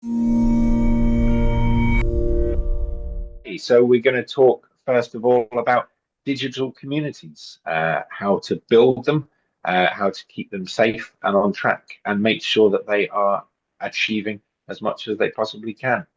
So we're going to talk first of all about digital communities, how to build them, how to keep them safe and on track, and make sure that they are achieving as much as they possibly can.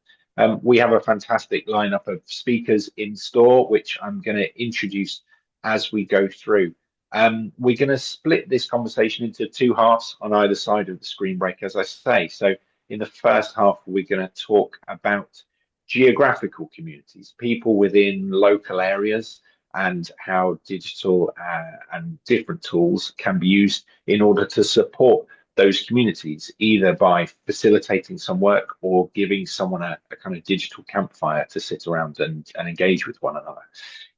We have a fantastic lineup of speakers in store, which I'm going to introduce as we go through. We're going to split this conversation into two halves on either side of the screen break, as I say. So in the first half, we're going to talk about geographical communities, people within local areas, and how digital and different tools can be used in order to support those communities, either by facilitating some work or giving someone a kind of digital campfire to sit around and engage with one another.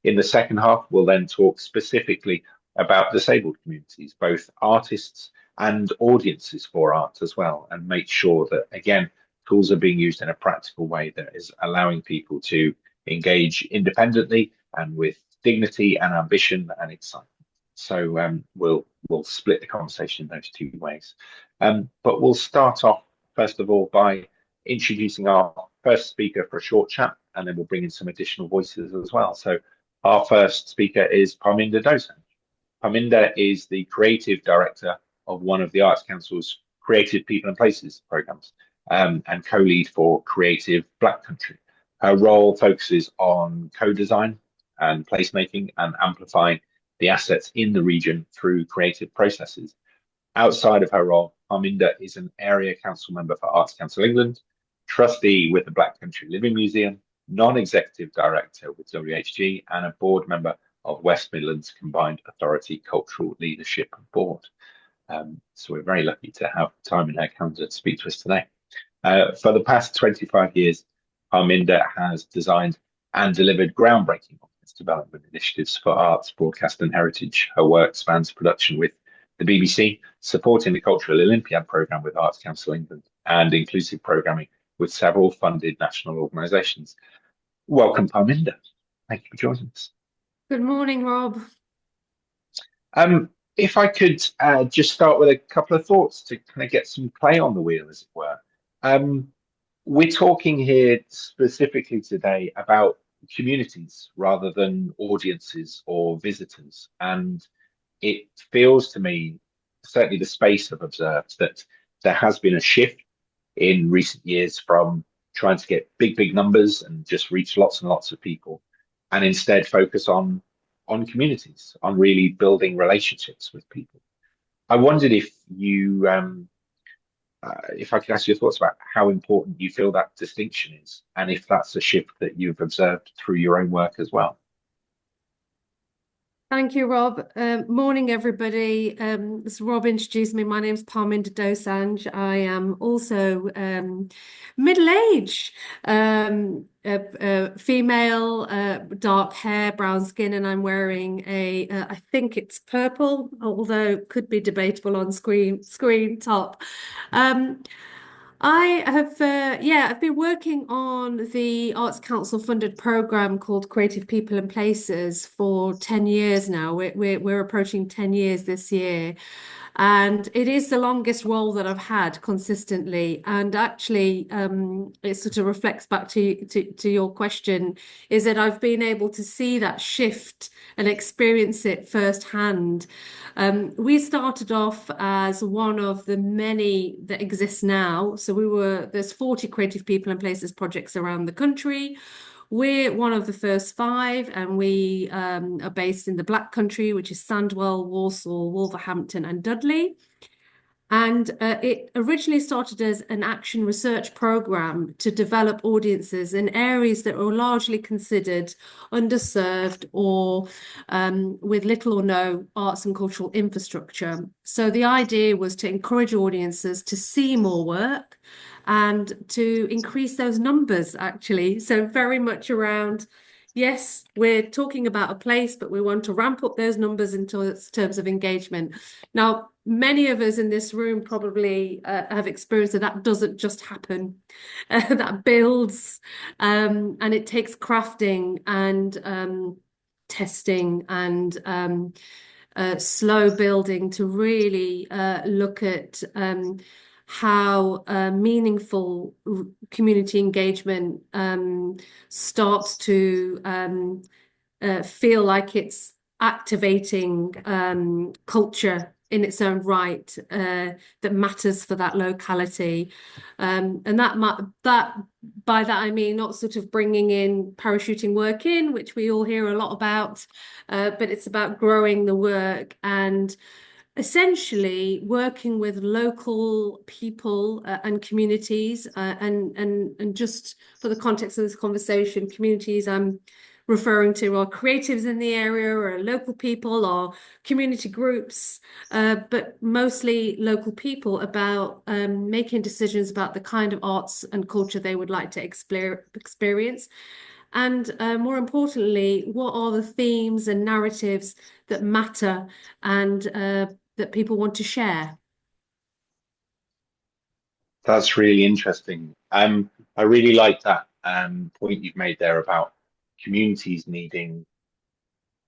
In the second half, we'll then talk specifically about disabled communities, both artists and audiences for art as well, and make sure that, again, tools are being used in a practical way that is allowing people to engage independently and with dignity and ambition and excitement. So we'll split the conversation in those two ways. But we'll start off first of all by introducing our first speaker for a short chat, and then we'll bring in some additional voices as well. So our first speaker is Parminder Dosanjh. Parminder is the creative director of one of the Arts Council's Creative People and Places programs, and co-lead for Creative Black Country. Her role focuses on co-design and placemaking and amplifying the assets in the region through creative processes. Outside of her role, Parminder is an area council member for Arts Council England, trustee with the Black Country Living Museum, non-executive director with WHG, and a board member of West Midlands Combined Authority Cultural Leadership Board. So we're very lucky to have time in her calendar to speak to us today. For the past 25 years, Parminder has designed and delivered groundbreaking audience development initiatives for arts, broadcast and heritage. Her work spans production with the BBC, supporting the Cultural Olympiad programme with Arts Council England, and inclusive programming with several funded national organisations. Welcome, Parminder. Thank you for joining us. Good morning, Rob. If I could just start with a couple of thoughts to kind of get some play on the wheel, as it were. We're talking here specifically today about communities rather than audiences or visitors. And it feels to me, certainly the space I've observed, that there has been a shift in recent years from trying to get big numbers and just reach lots and lots of people, and instead focus on communities, on really building relationships with people. I wondered if you if I could ask your thoughts about how important you feel that distinction is, and if that's a shift that you've observed through your own work as well. Thank you, Rob. Morning, everybody. As Rob introduced me, my name's Parminder Dosanjh. I am also middle-aged, female, dark hair, brown skin, and I'm wearing I think it's purple, although it could be debatable on screen top. I have, I've been working on the Arts Council funded program called Creative People and Places for 10 years now. We're approaching 10 years this year. And it is the longest role that I've had consistently. And actually, it sort of reflects back to your question, is that I've been able to see that shift and experience it firsthand. We started off as one of the many that exist now. So there's 40 Creative People and Places projects around the country. We're one of the first 5, and we are based in the Black Country, which is Sandwell, Walsall, Wolverhampton, and Dudley. And it originally started as an action research program to develop audiences in areas that were largely considered underserved or with little or no arts and cultural infrastructure. So the idea was to encourage audiences to see more work and to increase those numbers, actually. So very much around, yes, we're talking about a place, but we want to ramp up those numbers in terms of engagement. Now, many of us in this room probably have experienced that doesn't just happen. That builds, and it takes crafting and testing and slow building to really look at how meaningful community engagement starts to feel like it's activating culture in its own right that matters for that locality. And that by that I mean not sort of bringing in parachuting work in, which we all hear a lot about, but it's about growing the work and essentially working with local people and communities and just for the context of this conversation, communities I'm referring to are creatives in the area or local people or community groups, but mostly local people about making decisions about the kind of arts and culture they would like to experience. And more importantly, what are the themes and narratives that matter and that people want to share? That's really interesting. I really like that point you've made there about communities needing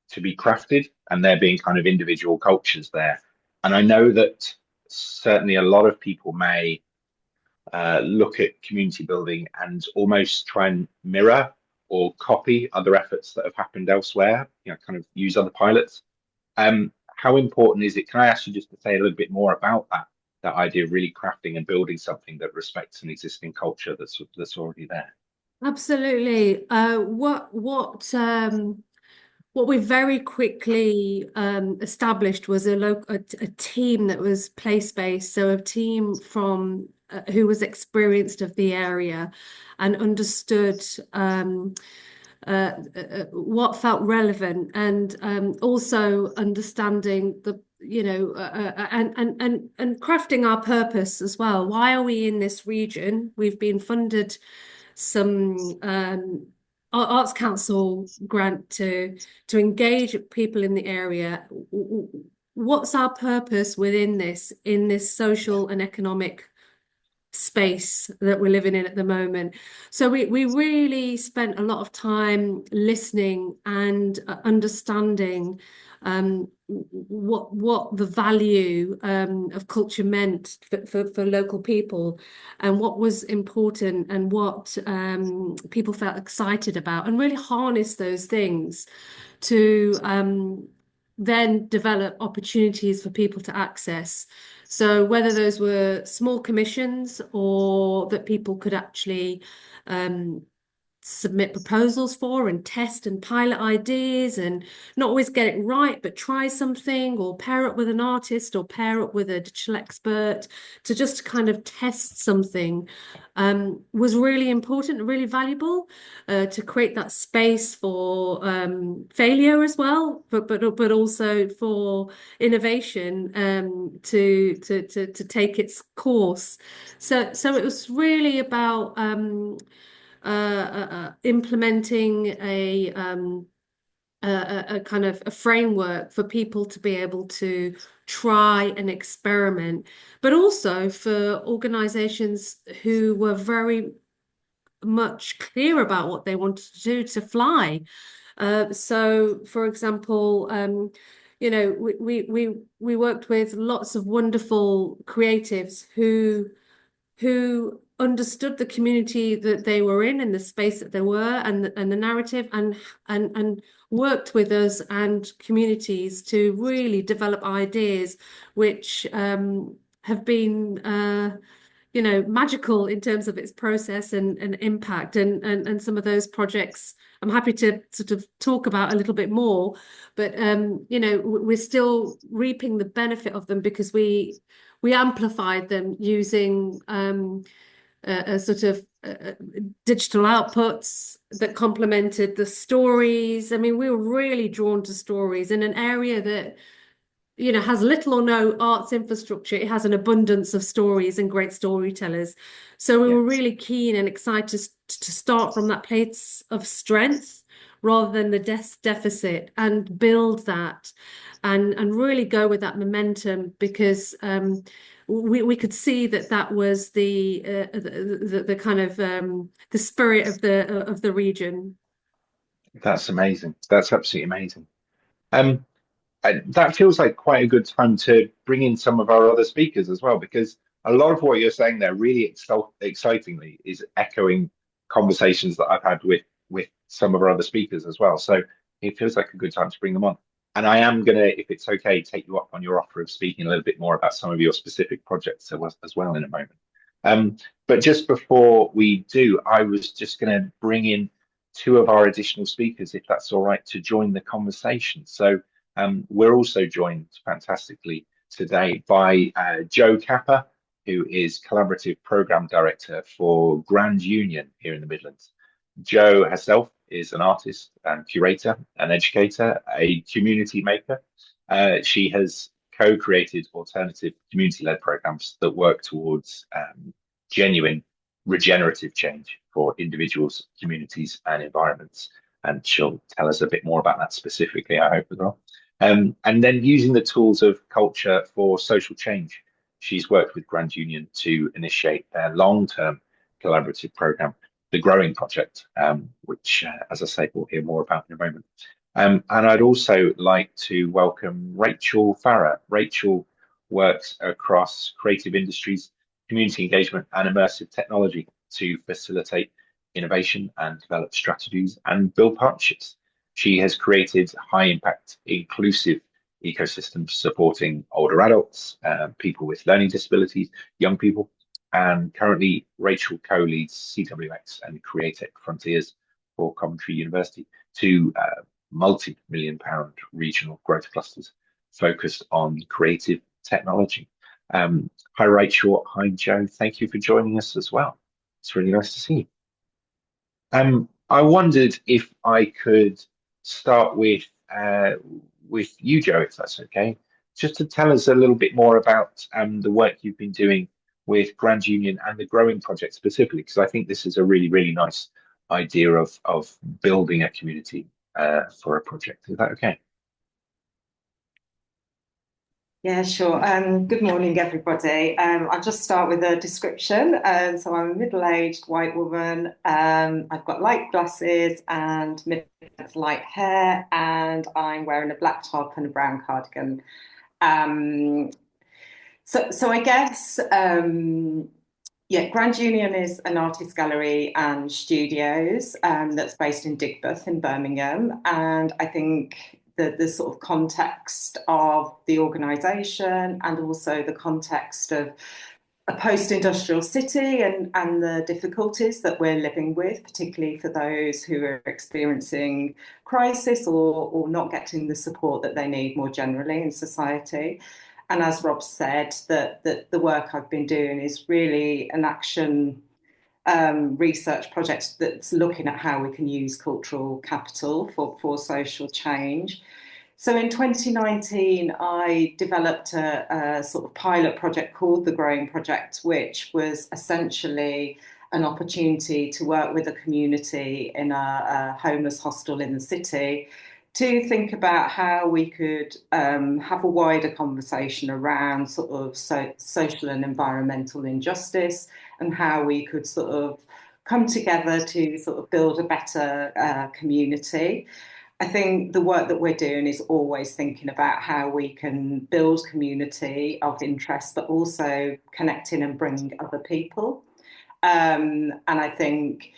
to be crafted and there being kind of individual cultures there. And I know that certainly a lot of people may look at community building and almost try and mirror or copy other efforts that have happened elsewhere, you know, kind of use other pilots. How important is it? Can I ask you just to say a little bit more about that idea of really crafting and building something that respects an existing culture that's already there? Absolutely. What we very quickly established was a team that was place-based, so a team from who was experienced of the area and understood what felt relevant, and also understanding the and crafting our purpose as well. Why are we in this region? We've been funded some Arts Council grant to engage people in the area. What's our purpose within this, in this social and economic space that we're living in at the moment? So we really spent a lot of time listening and understanding what the value of culture meant for local people and what was important and what people felt excited about, and really harness those things to then develop opportunities for people to access. So whether those were small commissions or that people could actually submit proposals for and test and pilot ideas and not always get it right, but try something or pair up with an artist or pair up with a digital expert to just kind of test something, was really important and really valuable to create that space for failure as well, but also for innovation to take its course. So it was really about implementing a kind of a framework for people to be able to try and experiment, but also for organizations who were very much clear about what they wanted to do to fly. So, for example, we worked with lots of wonderful creatives who understood the community that they were in and the space that they were and the narrative and worked with us and communities to really develop ideas which have been magical in terms of its process and impact, and some of those projects I'm happy to sort of talk about a little bit more, but we're still reaping the benefit of them because we amplified them using a sort of digital outputs that complemented the stories. I mean, we were really drawn to stories in an area that has little or no arts infrastructure. It has an abundance of stories and great storytellers. So we Yeah. were really keen and excited to start from that place of strength rather than the deficit, and build that and really go with that momentum, because we could see that was the kind of the spirit of the region. That's amazing. That's absolutely amazing. That feels like quite a good time to bring in some of our other speakers as well, because a lot of what you're saying there really excitingly is echoing conversations that I've had with some of our other speakers as well. So it feels like a good time to bring them on. And I am going to, if it's okay, take you up on your offer of speaking a little bit more about some of your specific projects as well in a moment. But just before we do, I was just going to bring in two of our additional speakers, if that's all right, to join the conversation. So we're also joined fantastically today by Joe Capper, who is Collaborative Program Director for Grand Union here in the Midlands. Jo herself is an artist and curator, an educator, a community maker. She has co-created alternative community-led programs that work towards genuine regenerative change for individuals, communities, and environments. And she'll tell us a bit more about that specifically, I hope, as well. And then using the tools of culture for social change. She's worked with Grand Union to initiate their long-term collaborative program, the Growing Project, which, as I say, we'll hear more about in a moment. And I'd also like to welcome Rachel Farah. Rachel works across creative industries, community engagement, and immersive technology to facilitate innovation and develop strategies and build partnerships. She has created high-impact, inclusive ecosystems supporting older adults, people with learning disabilities, young people, and currently Rachel co-leads CWX and Createch Frontiers for Coventry University, two multi-million-pound regional growth clusters focused on creative technology. Hi, Rachel. Hi, Joe. Thank you for joining us as well. It's really nice to see you. I wondered if I could start with you, Joe, if that's okay, just to tell us a little bit more about the work you've been doing with Grand Union and the Growing Project specifically, because I think this is a really, really nice idea of building a community for a project. Is that okay? Yeah, sure. Good morning, everybody. I'll just start with a description. So I'm a middle-aged white woman. I've got light glasses and mid-length light hair, and I'm wearing a black top and a brown cardigan. So I guess, yeah, Grand Union is an artist gallery and studios that's based in Digbeth in Birmingham, and I think the sort of context of the organisation and also the context of a post-industrial city and the difficulties that we're living with, particularly for those who are experiencing crisis or not getting the support that they need more generally in society. And as Rob said, that the work I've been doing is really an action research project that's looking at how we can use cultural capital for social change. So in 2019, I developed a sort of pilot project called the Growing Project, which was essentially an opportunity to work with a community in a homeless hostel in the city to think about how we could have a wider conversation around sort of social and environmental injustice and how we could sort of come together to sort of build a better community. I think the work that we're doing is always thinking about how we can build community of interest, but also connecting and bring other people. And I think,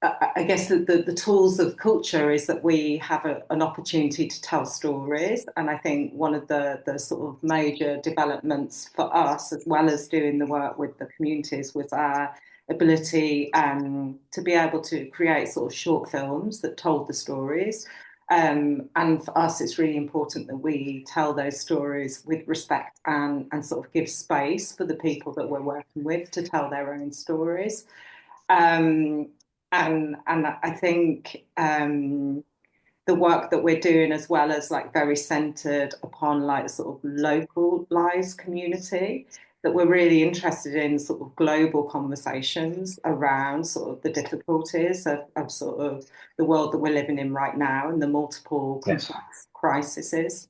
I guess the tools of culture is that we have an opportunity to tell stories. And I think one of the sort of major developments for us, as well as doing the work with the communities, was our ability to be able to create sort of short films that told the stories. And for us, it's really important that we tell those stories with respect and sort of give space for the people that we're working with to tell their own stories. And I think the work that we're doing as well as like very centered upon like sort of localized community, that we're really interested in sort of global conversations around sort of the difficulties of sort of the world that we're living in right now and the multiple complex crises.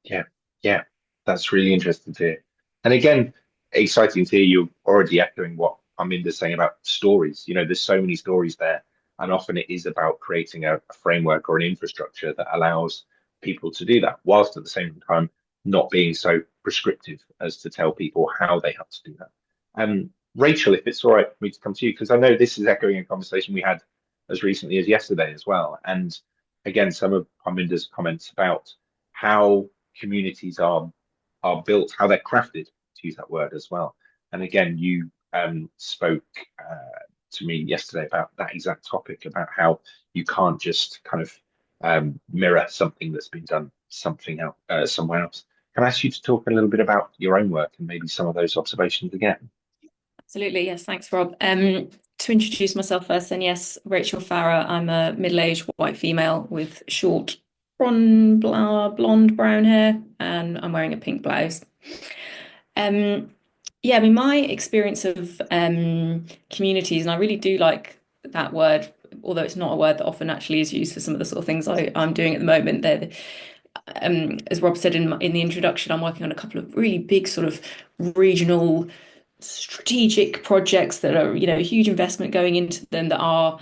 Yeah, that's really interesting to hear. And again, exciting to hear you already echoing what Parminder's saying about stories. You know, there's so many stories there, and often it is about creating a framework or an infrastructure that allows people to do that, whilst at the same time not being so prescriptive as to tell people how they have to do that. Rachel, if it's all right for me to come to you, because I know this is echoing a conversation we had as recently as yesterday as well. And again, some of Parminder's comments about how communities are built, how they're crafted, to use that word as well. And again, you spoke to me yesterday about that exact topic, about how you can't just kind of mirror something that's been done somewhere else. Can I ask you to talk a little bit about your own work and maybe some of those observations again? Absolutely, yes, thanks, Rob. To introduce myself first, then yes, Rachel Farrer. I'm a middle-aged white female with short blonde brown hair, and I'm wearing a pink blouse. Yeah, I mean, my experience of communities, and I really do like that word, although it's not a word that often actually is used for some of the sort of things I'm doing at the moment. As Rob said in the introduction, I'm working on a couple of really big sort of regional strategic projects that are, huge investment going into them, that are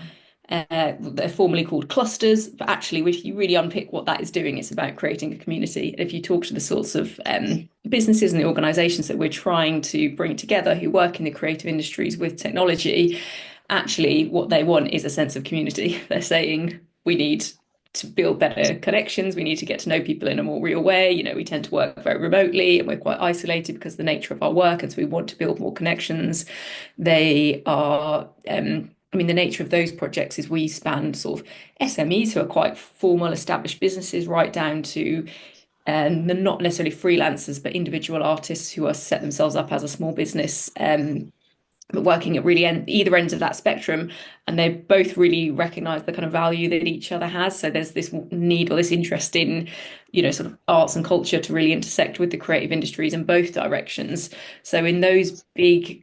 they're formally called clusters, but actually, if you really unpick what that is doing, it's about creating a community. If you talk to the sorts of businesses and the organizations that we're trying to bring together who work in the creative industries with technology, actually what they want is a sense of community. They're saying we need to build better connections. We need to get to know people in a more real way. We tend to work very remotely and we're quite isolated because of the nature of our work. And so we want to build more connections. They are, the nature of those projects is we span sort of SMEs who are quite formal, established businesses, right down to they're not necessarily freelancers, but individual artists who are set themselves up as a small business, but working at really either ends of that spectrum, and they both really recognise the kind of value that each other has. So there's this need or this interest in, sort of arts and culture to really intersect with the creative industries in both directions. So in those big,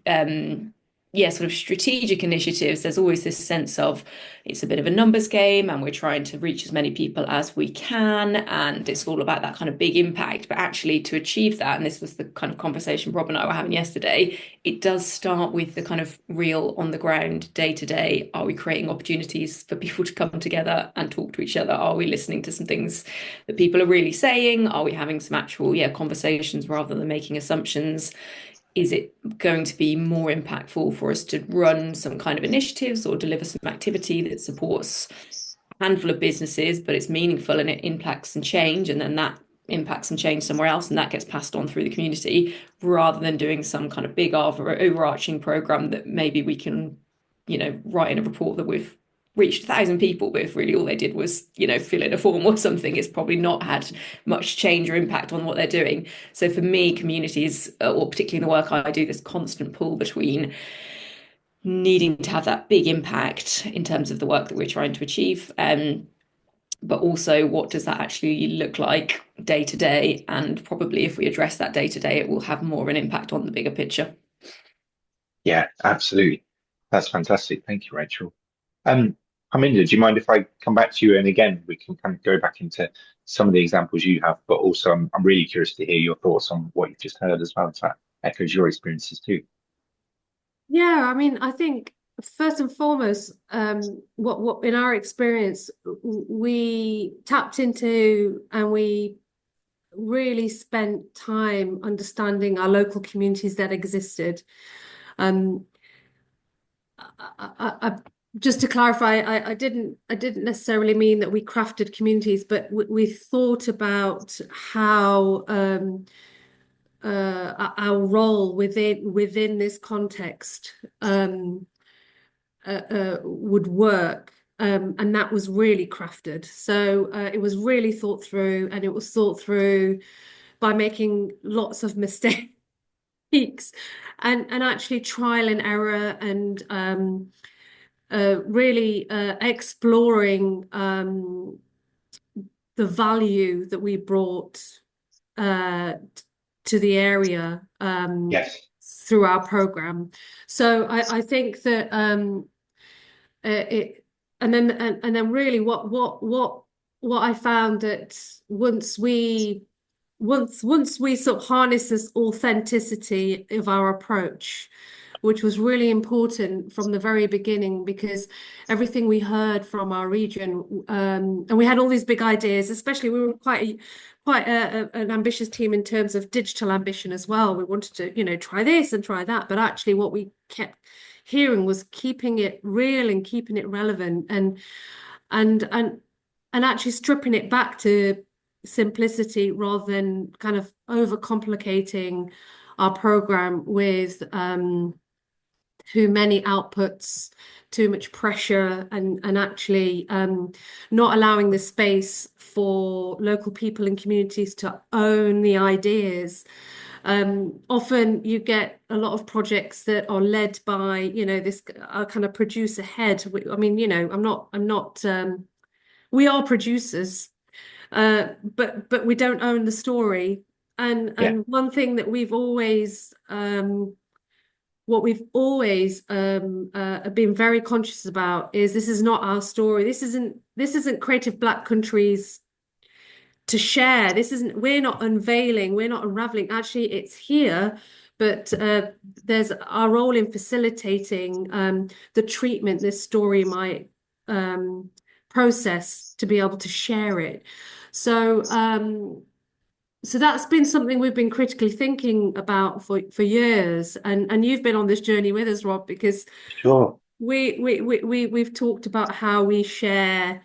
sort of strategic initiatives, there's always this sense of it's a bit of a numbers game and we're trying to reach as many people as we can, and it's all about that kind of big impact. But actually, to achieve that, and this was the kind of conversation Rob and I were having yesterday, it does start with the kind of real on the ground, day to day. Are we creating opportunities for people to come together and talk to each other? Are we listening to some things that people are really saying? Are we having some actual conversations rather than making assumptions? Is it going to be more impactful for us to run some kind of initiatives or deliver some activity that supports a handful of businesses, but it's meaningful and it impacts and change, and then that impacts and change somewhere else, and that gets passed on through the community, rather than doing some kind of big overarching program that maybe we can, write in a report that we've reached 1,000 people, but if really all they did was, fill in a form or something, it's probably not had much change or impact on what they're doing. So for me, communities, or particularly in the work I do, this constant pull between needing to have that big impact in terms of the work that we're trying to achieve, but also what does that actually look like day to day? And probably if we address that day to day, it will have more of an impact on the bigger picture. Yeah, absolutely. That's fantastic. Thank you, Rachel. Parminder, do you mind if I come back to you? And again, we can kind of go back into some of the examples you have, but also I'm really curious to hear your thoughts on what you've just heard as well, if that echoes your experiences too. Yeah, I mean, I think first and foremost, what in our experience, we tapped into and we really spent time understanding our local communities that existed. Just to clarify, I didn't necessarily mean that we crafted communities, but we thought about how our role within this context would work, and that was really crafted. So it was really thought through, and it was thought through by making lots of mistakes and actually trial and error, and really exploring the value that we brought to the area Yes. through our program. So I think that it, and then really what I found, that once we sort of harness this authenticity of our approach, which was really important from the very beginning, because everything we heard from our region, and we had all these big ideas, especially we were quite an ambitious team in terms of digital ambition as well. We wanted to, you know, try this and try that, but actually what we kept hearing was keeping it real and keeping it relevant, and actually stripping it back to simplicity rather than kind of overcomplicating our program with too many outputs, too much pressure, and actually not allowing the space for local people and communities to own the ideas. Often you get a lot of projects that are led by, you know, this kind of producer head. I mean, you know, I'm not we are producers, but we don't own the story. And one thing that we've always been very conscious about is this is not our story. This isn't Creative Black Countries to share. We're not unveiling, we're not unraveling. Actually, it's here, but there's our role in facilitating the treatment this story might process to be able to share it. So that's been something we've been critically thinking about for years, and you've been on this journey with us, Rob, because Sure. we've talked about how we share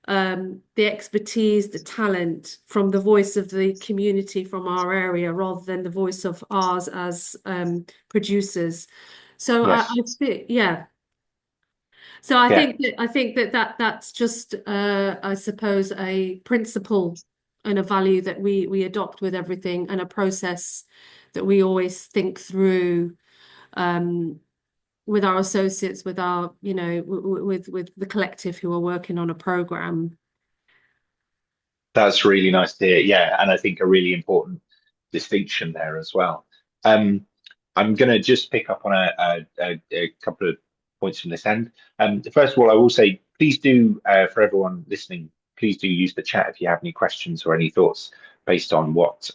the expertise, the talent from the voice of the community from our area rather than the voice of ours as producers. So Yes. I think, yeah. So I think that's just I suppose a principle and a value that we adopt with everything, and a process that we always think through with our associates, with our, you know, with the collective who are working on a program. That's really nice to hear. Yeah, and I think a really important distinction there as well. I'm going to just pick up on a couple of points from this end. First of all, I will say, please do, for everyone listening, please do use the chat if you have any questions or any thoughts based on what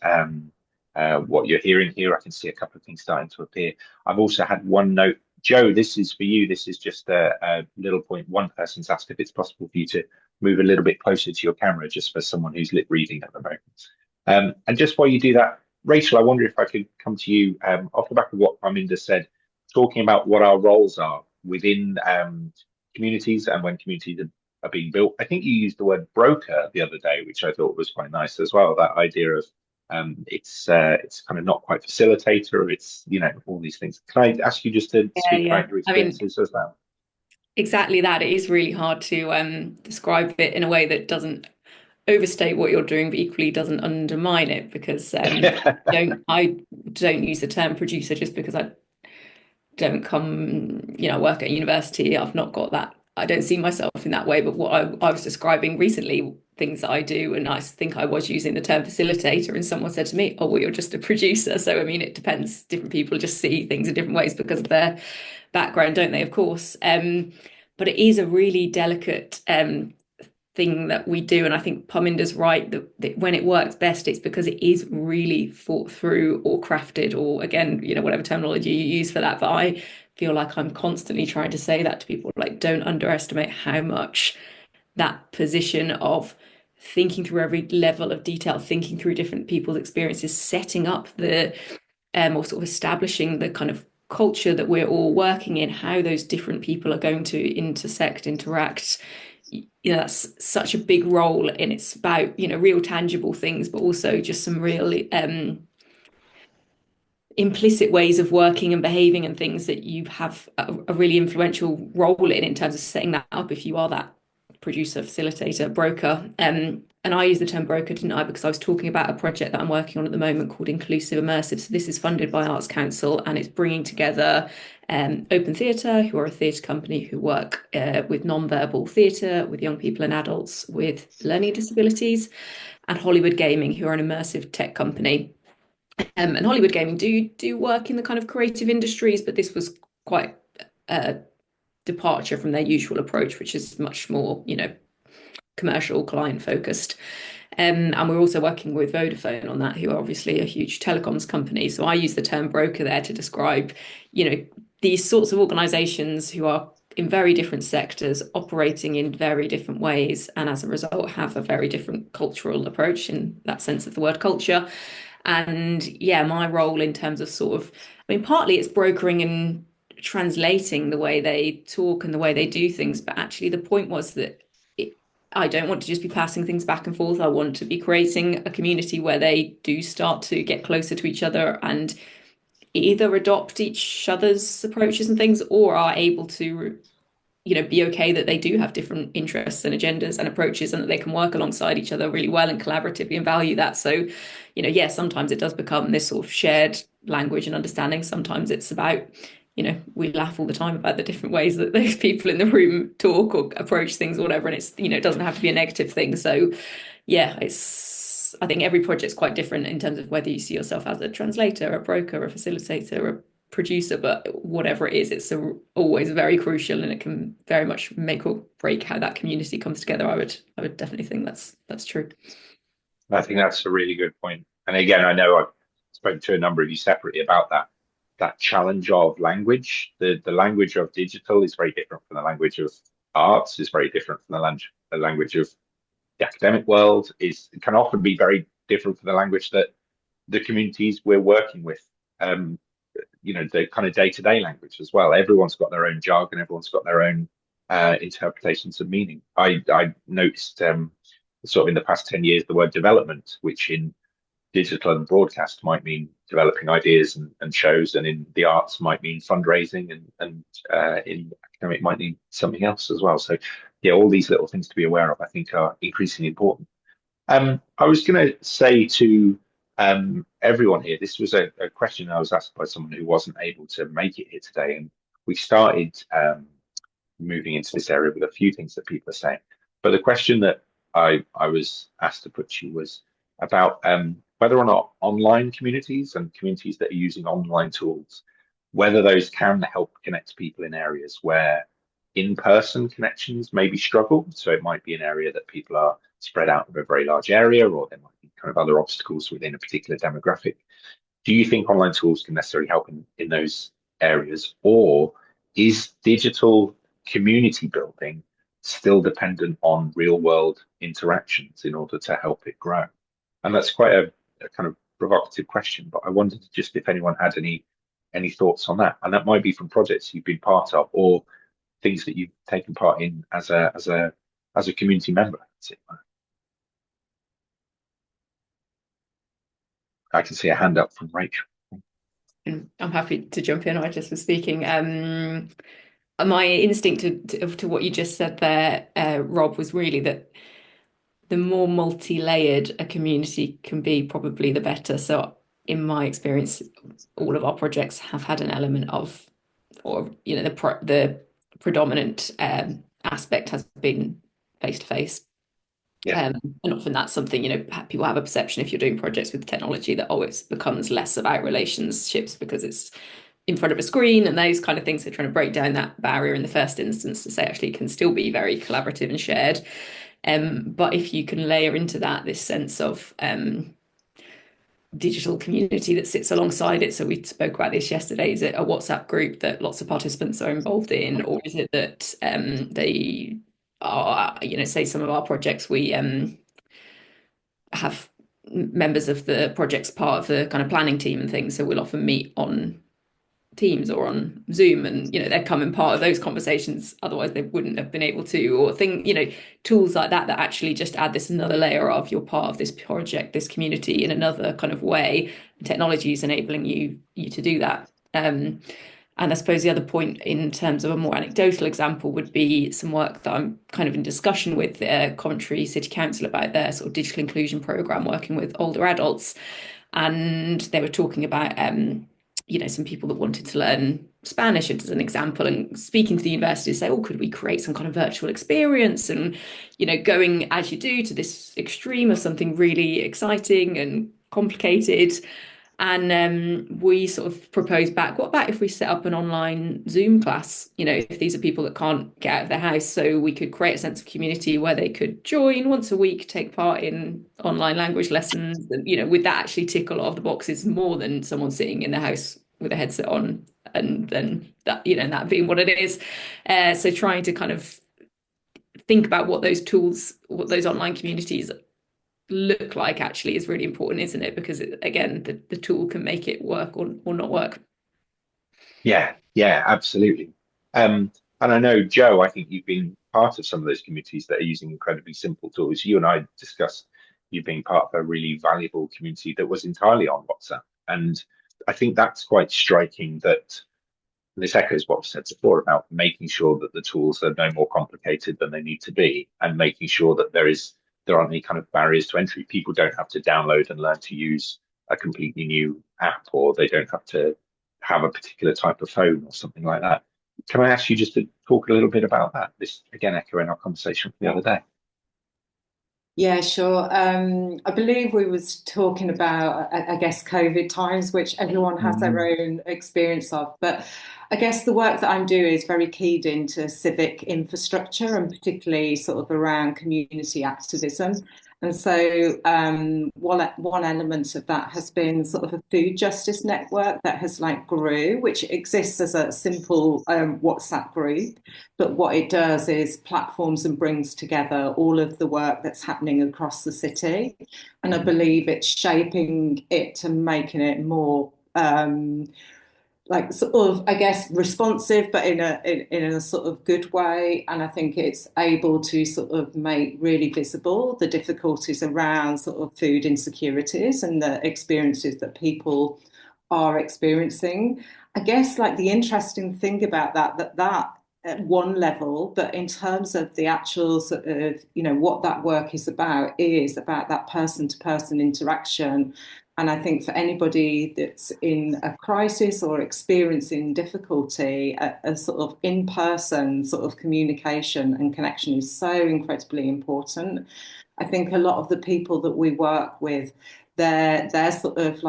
you're hearing here. I can see a couple of things starting to appear. I've also had one note. Joe, this is for you. This is just a little point. One person's asked if it's possible for you to move a little bit closer to your camera, just for someone who's lip reading at the moment. And just while you do that, Rachel, I wonder if I could come to you off the back of what Parminder said, talking about what our roles are within communities and when communities are being built. I think you used the word broker the other day, which I thought was quite nice as well. That idea of it's kind of not quite facilitator, it's, you know, all these things. Can I ask you just to speak about your experiences as well? Exactly that. It is really hard to describe it in a way that doesn't overstate what you're doing, but equally doesn't undermine it, because I don't use the term producer just because I don't work at university. I've not got that. I don't see myself in that way. But what I was describing recently, things that I do, and I think I was using the term facilitator, and someone said to me, "Oh, well, you're just a producer." So I mean, it depends. Different people just see things in different ways because of their background, don't they? Of course. But it is a really delicate thing that we do, and I think Parminder's right that when it works best, it's because it is really thought through or crafted, or again, you know, whatever terminology you use for that. But I feel like I'm constantly trying to say that to people, like, don't underestimate how much that position of thinking through every level of detail, thinking through different people's experiences, setting up the or sort of establishing the kind of culture that we're all working in, how those different people are going to interact. You know, that's such a big role, and it's about, you know, real tangible things, but also just some real implicit ways of working and behaving, and things that you have a really influential role in terms of setting that up if you are that producer, facilitator, broker. And I use the term broker, didn't I? Because I was talking about a project that I'm working on at the moment called Inclusive Immersive. So this is funded by Arts Council, and it's bringing together Open Theatre, who are a theatre company who work with non-verbal theatre, with young people and adults with learning disabilities, and Hollywood Gaming, who are an immersive tech company. And Hollywood Gaming do work in the kind of creative industries, but this was quite a departure from their usual approach, which is much more, you know, commercial, client focused. And we're also working with Vodafone on that, who are obviously a huge telecoms company. So I use the term broker there to describe, these sorts of organizations who are in very different sectors, operating in very different ways, and as a result have a very different cultural approach in that sense of the word culture. And yeah, my role in terms of partly it's brokering and translating the way they talk and the way they do things, but actually the point was that I don't want to just be passing things back and forth. I want to be creating a community where they do start to get closer to each other and either adopt each other's approaches and things, or are able to, be okay that they do have different interests and agendas and approaches, and that they can work alongside each other really well and collaboratively and value that. So, sometimes it does become this sort of shared language and understanding. Sometimes it's about, we laugh all the time about the different ways that those people in the room talk or approach things or whatever. And it's, it doesn't have to be a negative thing. So yeah, I think every project's quite different in terms of whether you see yourself as a translator, a broker, a facilitator, a producer, but whatever it is, it's always very crucial, and it can very much make or break how that community comes together. I would definitely think that's true. I think that's a really good point. And again, I know I've spoken to a number of you separately about that challenge of language. The language of digital is very different from the language of arts, is very different from the language of the academic world, can often be very different from the language that the communities we're working with, the kind of day-to-day language as well. Everyone's got their own jargon, everyone's got their own interpretations of meaning. I noticed sort of in the past 10 years the word development, which in digital and broadcast might mean developing ideas and shows, and in the arts might mean fundraising, and in academic might mean something else as well. So yeah, all these little things to be aware of, I think, are increasingly important. I was going to say to everyone here, this was a question I was asked by someone who wasn't able to make it here today, and we started moving into this area with a few things that people are saying. But the question that I was asked to put to you was about whether or not online communities and communities that are using online tools, whether those can help connect people in areas where in-person connections maybe struggle. So it might be an area that people are spread out over a very large area, or there might be kind of other obstacles within a particular demographic. Do you think online tools can necessarily help in those areas, or is digital community building still dependent on real world interactions in order to help it grow? And that's quite a kind of provocative question, but I wondered just if anyone had any thoughts on that. And that might be from projects you've been part of, or things that you've taken part in as a community member. I can see a hand up from Rachel. I'm happy to jump in. I just was speaking. My instinct to what you just said there, Rob, was really that the more multi-layered a community can be, probably the better. So in my experience, all of our projects have had an element of, or the predominant aspect has been face-to-face. Yeah. And often that's something, people have a perception, if you're doing projects with technology, that always becomes less about relationships because it's in front of a screen and those kind of things. They're trying to break down that barrier in the first instance to say actually it can still be very collaborative and shared. But if you can layer into that this sense of digital community that sits alongside it. So we spoke about this yesterday. Is it a WhatsApp group that lots of participants are involved in, or is it that they are, say some of our projects, we have members of the projects part of the kind of planning team and things. So we'll often meet on Teams or on Zoom, and they're coming part of those conversations, otherwise they wouldn't have been able to, or tools like that actually just add this another layer of you're part of this project, this community in another kind of way. Technology is enabling you to do that. And I suppose the other point in terms of a more anecdotal example would be some work that I'm kind of in discussion with Coventry City Council about their sort of digital inclusion programme, working with older adults, and they were talking about some people that wanted to learn Spanish as an example, and speaking to the university to say, could we create some kind of virtual experience, and going as you do to this extreme of something really exciting and complicated. And we sort of proposed back, what about if we set up an online Zoom class, if these are people that can't get out of their house, so we could create a sense of community where they could join once a week, take part in online language lessons, and, would that actually tick a lot of the boxes more than someone sitting in their house with a headset on, and then that, that being what it is. So trying to kind of think about what those tools, what those online communities look like actually is really important, isn't it? Because again, the tool can make it work or not work. Yeah, absolutely. And I know, Joe, I think you've been part of some of those communities that are using incredibly simple tools. You and I discussed you being part of a really valuable community that was entirely on WhatsApp. And I think that's quite striking, that this echoes what was said before about making sure that the tools are no more complicated than they need to be, and making sure that there aren't any kind of barriers to entry. People don't have to download and learn to use a completely new app, or they don't have to have a particular type of phone or something like that. Can I ask you just to talk a little bit about that? This, again, echoing our conversation from the other day. Yeah, sure. I believe we was talking about, I guess, COVID times, which everyone has their own experience of. But I guess the work that I'm doing is very keyed into civic infrastructure, and particularly sort of around community activism. And so one element of that has been sort of a food justice network that has grew, which exists as a simple WhatsApp group. But what it does is platforms and brings together all of the work that's happening across the city. And I believe it's shaping it to making it more sort of, I guess, responsive, but in a sort of good way. And I think it's able to sort of make really visible the difficulties around sort of food insecurities and the experiences that people are experiencing. I guess the interesting thing about that at one level, but in terms of the actual sort of, what that work is about that person-to-person interaction. And I think for anybody that's in a crisis or experiencing difficulty, a sort of in-person sort of communication and connection is so incredibly important. I think a lot of the people that we work with, they're sort of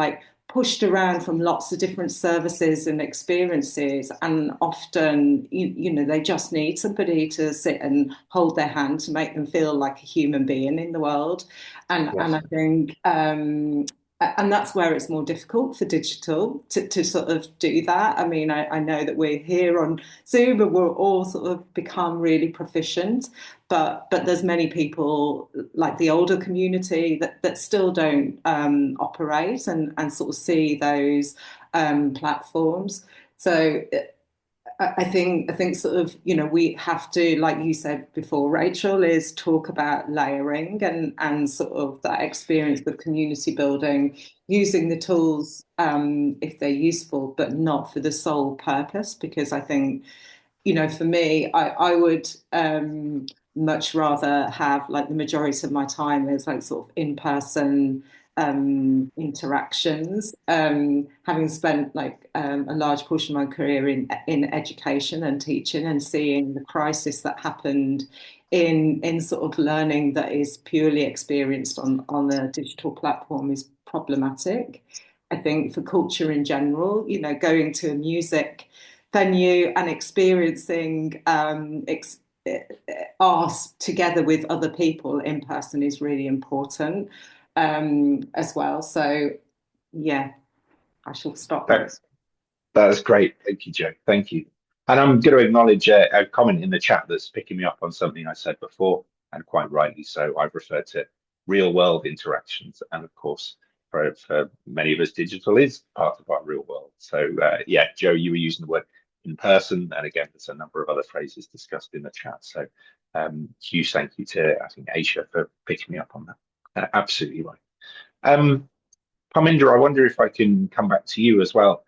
pushed around from lots of different services and experiences, and often they just need somebody to sit and hold their hand to make them feel like a human being in the world. And Yes. and I think and that's where it's more difficult for digital to sort of do that. I mean, I know that we're here on Zoom and we're all sort of become really proficient, but there's many people like the older community that still don't operate and sort of see those platforms. So I think sort of, we have to, like you said before, Rachel, is talk about layering and sort of that experience of community building, using the tools if they're useful, but not for the sole purpose. Because I think, for me, I would much rather have the majority of my time as sort of in-person interactions, having spent a large portion of my career in education and teaching, and seeing the crisis that happened in sort of learning that is purely experienced on a digital platform is problematic. I think for culture in general, going to a music venue and experiencing art together with other people in person is really important as well. So yeah, I shall stop there. That is great. Thank you, Joe. Thank you. And I'm going to acknowledge a comment in the chat that's picking me up on something I said before, and quite rightly so. I've referred to real world interactions, and of course, for many of us, digital is part of our real world. So yeah, Joe, you were using the word in person, and again, there's a number of other phrases discussed in the chat. So huge thank you to, I think, Aisha, for picking me up on that. Absolutely right. Parminder, I wonder if I can come back to you as well,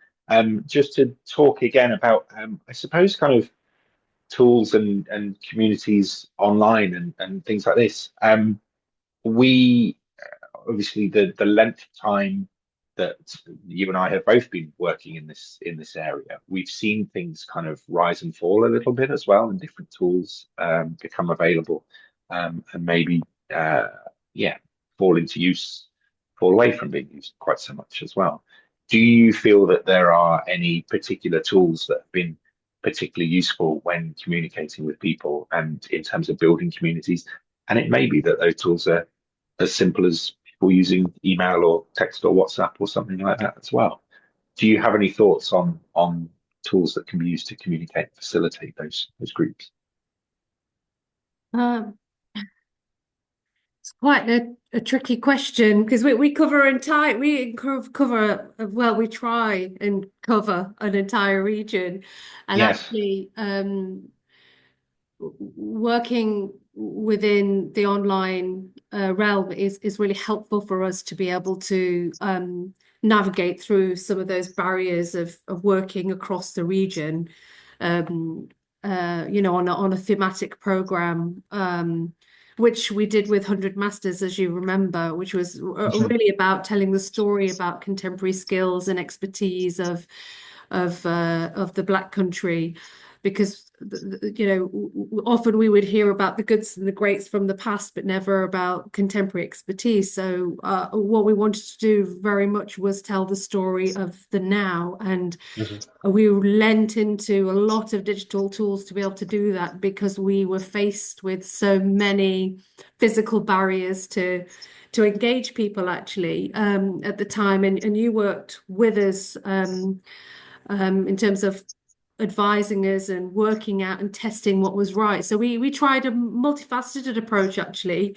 just to talk again about, I suppose, kind of tools and communities online and things like this. We obviously the length of time that you and I have both been working in this area, we've seen things kind of rise and fall a little bit as well, and different tools become available, and maybe fall away from being used quite so much as well. Do you feel that there are any particular tools that have been particularly useful when communicating with people and in terms of building communities? And it may be that those tools are as simple as people using email or text or WhatsApp or something like that as well. Do you have any thoughts on tools that can be used to communicate, facilitate those groups? Um, it's quite a tricky question because we cover well, we try and cover an entire region, and Yes. actually working within the online realm is really helpful for us to be able to navigate through some of those barriers of working across the region, on a thematic program, which we did with 100 Masters, as you remember, which was really about telling the story about contemporary skills and expertise of the Black country, because often we would hear about the goods and the greats from the past, but never about contemporary expertise. So what we wanted to do very much was tell the story of the now, and we lent into a lot of digital tools to be able to do that, because we were faced with so many physical barriers to engage people actually at the time, and you worked with us in terms of advising us and working out and testing what was right. So we tried a multifaceted approach actually.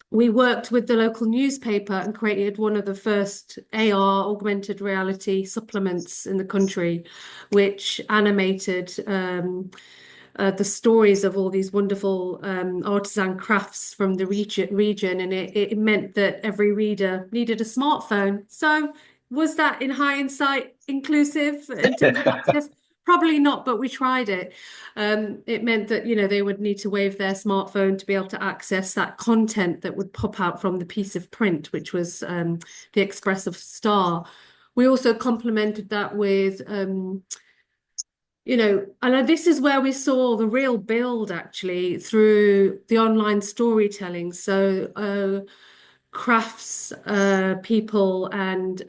We worked with the local newspaper and created one of the first AR augmented reality supplements in the country, which animated the stories of all these wonderful artisan crafts from the region, and it meant that every reader needed a smartphone. So was that, in hindsight, inclusive in terms of access? Probably not, but we tried it. It meant that, they would need to wave their smartphone to be able to access that content that would pop out from the piece of print, which was the expressive star. We also complemented that with, and this is where we saw the real build actually through the online storytelling. So crafts people and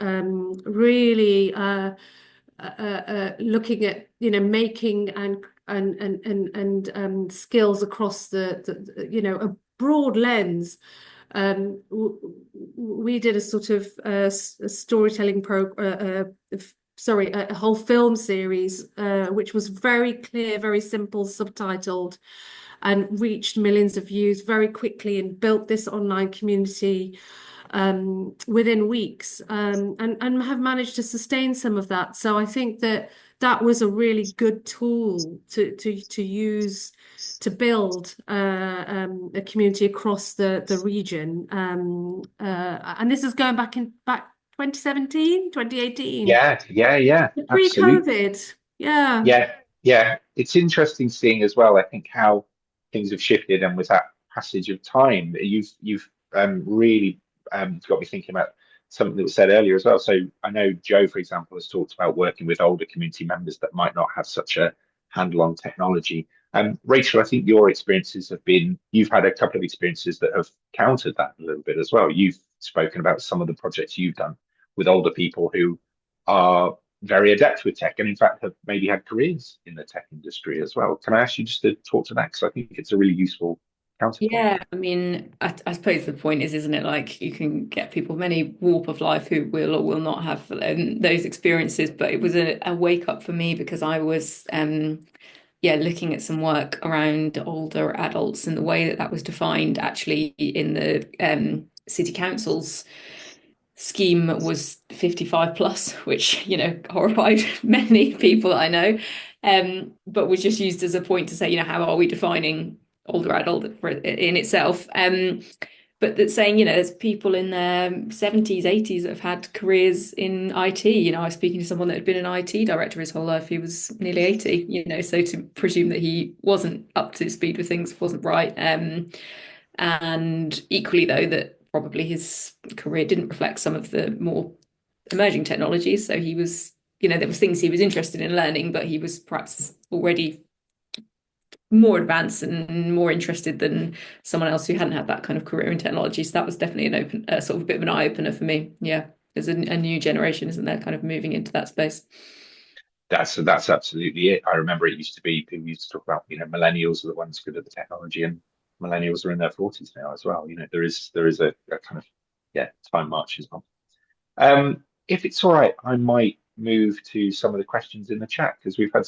really looking at making and skills across the a broad lens. We did a sort of storytelling a whole film series which was very clear, very simple, subtitled, and reached millions of views very quickly, and built this online community within weeks, and have managed to sustain some of that. So I think that was a really good tool to use to build a community across the region. And this is going back 2017, 2018. Yeah, absolutely. Pre-COVID. Yeah. Yeah. It's interesting seeing as well, I think, how things have shifted, and with that passage of time, you've really got me thinking about something that was said earlier as well. So I know Joe, for example, has talked about working with older community members that might not have such a handle on technology. Rachel, I think your experiences you've had a couple of experiences that have countered that a little bit as well. You've spoken about some of the projects you've done with older people who are very adept with tech, and in fact have maybe had careers in the tech industry as well. Can I ask you just to talk to that? Because I think it's a really useful counterpoint. Yeah, I mean, I suppose the point is, isn't it, like you can get people of any walk of life who will or will not have those experiences, but it was a wake up for me, because I was looking at some work around older adults, and the way that was defined actually in the city council's scheme was 55 plus, which horrified many people that I know, but was just used as a point to say, how are we defining older adult in itself, but that's saying, there's people in their 70s, 80s that have had careers in IT. I was speaking to someone that had been an IT director his whole life. He was nearly 80, so to presume that he wasn't up to speed with things wasn't right. And equally, though, that probably his career didn't reflect some of the more emerging technologies. So he was, there was things he was interested in learning, but he was perhaps already more advanced and more interested than someone else who hadn't had that kind of career in technology. So that was definitely sort of a bit of an eye opener for me. Yeah. there's a new generation, isn't there, kind of moving into that space. That's absolutely it. I remember it used to be people used to talk about, millennials are the ones good at the technology, and millennials are in their 40s now as well. There is a kind of time marches on. If it's all right, I might move to some of the questions in the chat, because we've had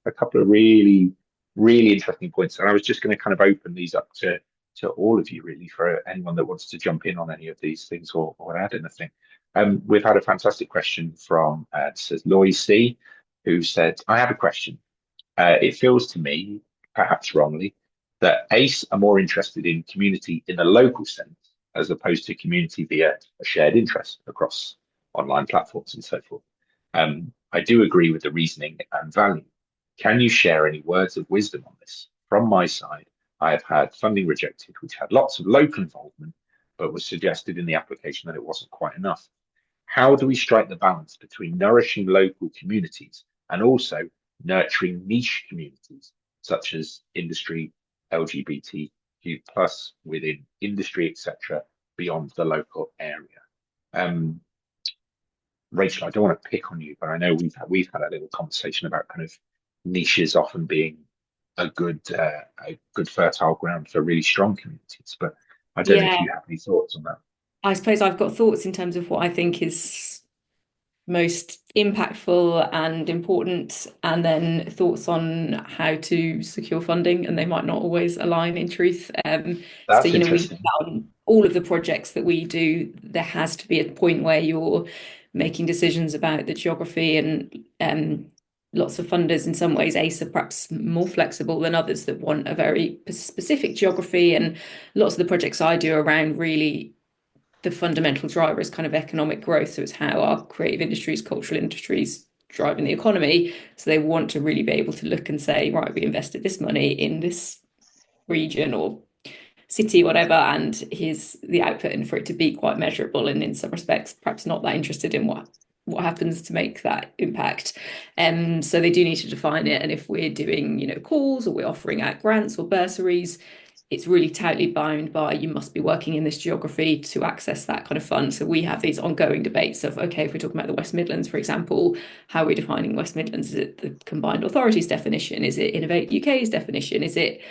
a couple of really, really interesting points, and I was just going to kind of open these up to all of you, really, for anyone that wants to jump in on any of these things or add anything. We've had a fantastic question from says Lois C, who said, I have a question. It feels to me, perhaps wrongly, that ACE are more interested in community in the local sense, as opposed to community via a shared interest across online platforms and so forth. I do agree with the reasoning and value. Can you share any words of wisdom on this? From my side, I have had funding rejected, which had lots of local involvement, but was suggested in the application that it wasn't quite enough. How do we strike the balance between nourishing local communities and also nurturing niche communities, such as industry, LGBTQ+, within industry, etc., beyond the local area? Rachel, I don't want to pick on you, but I know we've had a little conversation about kind of niches often being a good fertile ground for really strong communities. But I don't know if you have any thoughts on that. I suppose I've got thoughts in terms of what I think is most impactful and important, and then thoughts on how to secure funding, and they might not always align in truth. That's interesting. We found all of the projects that we do, there has to be a point where you're making decisions about the geography, and lots of funders, in some ways, ACE are perhaps more flexible than others that want a very specific geography, and lots of the projects I do around really the fundamental driver is kind of economic growth. So it's how our creative industries, cultural industries driving the economy. So they want to really be able to look and say, right, we invested this money in this region or city, whatever, and here's the output, and for it to be quite measurable, and in some respects, perhaps not that interested in what happens to make that impact. So they do need to define it. And if we're doing, calls, or we're offering out grants or bursaries, it's really tightly bound by, you must be working in this geography to access that kind of fund. So we have these ongoing debates of, okay, if we're talking about the West Midlands, for example, how are we defining West Midlands? Is it the combined authorities definition? Is it Innovate UK's definition? Is it,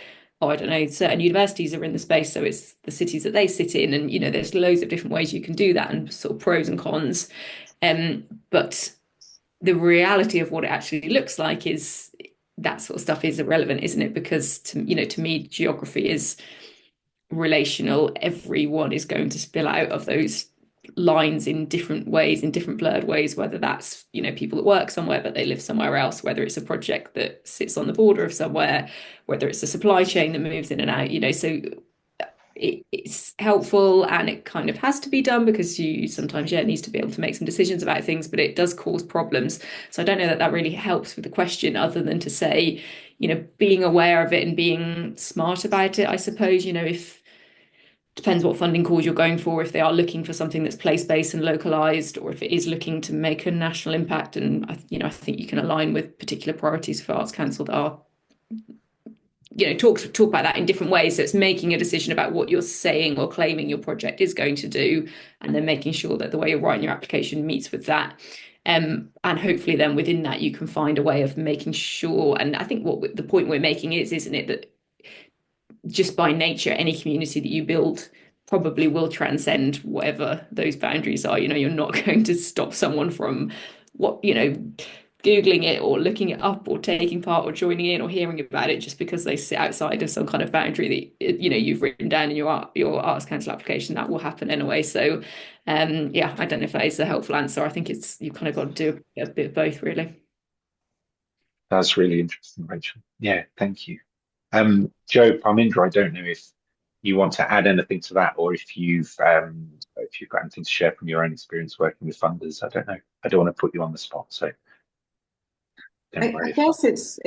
I don't know, certain universities are in the space, so it's the cities that they sit in, and there's loads of different ways you can do that, and sort of pros and cons. But the reality of what it actually looks like is that sort of stuff is irrelevant, isn't it? Because to me, geography is relational. Everyone is going to spill out of those lines in different ways, in different blurred ways, whether that's, people that work somewhere but they live somewhere else, whether it's a project that sits on the border of somewhere, whether it's a supply chain that moves in and out, so it's helpful, and it kind of has to be done, because you sometimes needs to be able to make some decisions about things, but it does cause problems. So I don't know that really helps with the question, other than to say, being aware of it and being smart about it, I suppose. If depends what funding calls you're going for, if they are looking for something that's place-based and localized, or if it is looking to make a national impact. And I think you can align with particular priorities for Arts Council that are talk about that in different ways. So it's making a decision about what you're saying or claiming your project is going to do, and then making sure that the way you're writing your application meets with that. And hopefully then within that you can find a way of making sure, and I think what the point we're making is, isn't it, that just by nature, any community that you build probably will transcend whatever those boundaries are. You're not going to stop someone from Googling it or looking it up or taking part or joining in or hearing about it just because they sit outside of some kind of boundary that you've written down in your Arts Council application. That will happen anyway. So I don't know if that is a helpful answer. I think you've kind of got to do a bit of both, really. That's really interesting, Rachel. Yeah, thank you. Joe, Parminder, I don't know if you want to add anything to that, or if you've got anything to share from your own experience working with funders. I don't know. I don't want to put you on the spot, so. I guess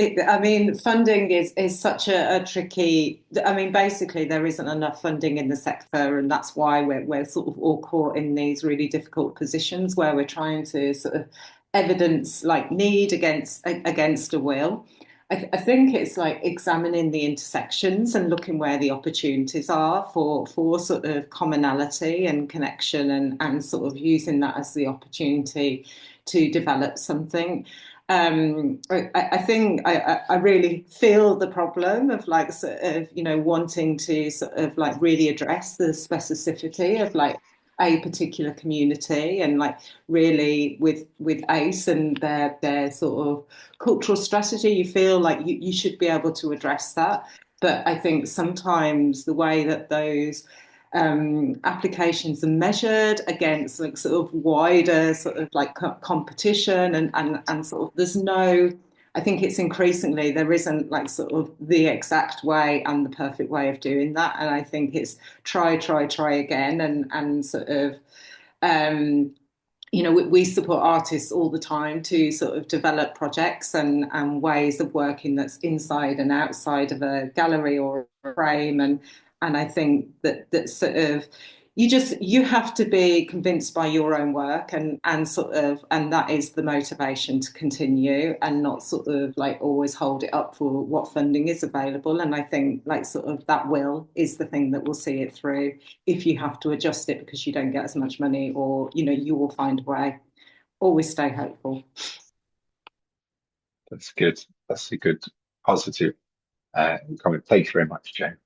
funding is such a tricky. Basically, there isn't enough funding in the sector, and that's why we're sort of all caught in these really difficult positions where we're trying to sort of evidence like need against a will. I think it's like examining the intersections and looking where the opportunities are for sort of commonality and connection, and sort of using that as the opportunity to develop something. I think I really feel the problem of like sort of, you know, wanting to sort of like really address the specificity of like a particular community, and like really with ACE and their sort of cultural strategy, you feel like you should be able to address that. But I think sometimes the way that those applications are measured against like sort of wider sort of like competition, and sort of there's no, I think it's increasingly there isn't like sort of the exact way and the perfect way of doing that. And I think it's try again, and sort of you know, we support artists all the time to sort of develop projects and ways of working that's inside and outside of a gallery or a frame. And I think that sort of you have to be convinced by your own work, and sort of, and that is the motivation to continue, and not sort of like always hold it up for what funding is available. And I think like sort of that will is the thing that will see it through. If you have to adjust it because you don't get as much money, or you know, you will find a way. Always stay hopeful. That's good. That's a good positive comment. Thank you very much, Jane.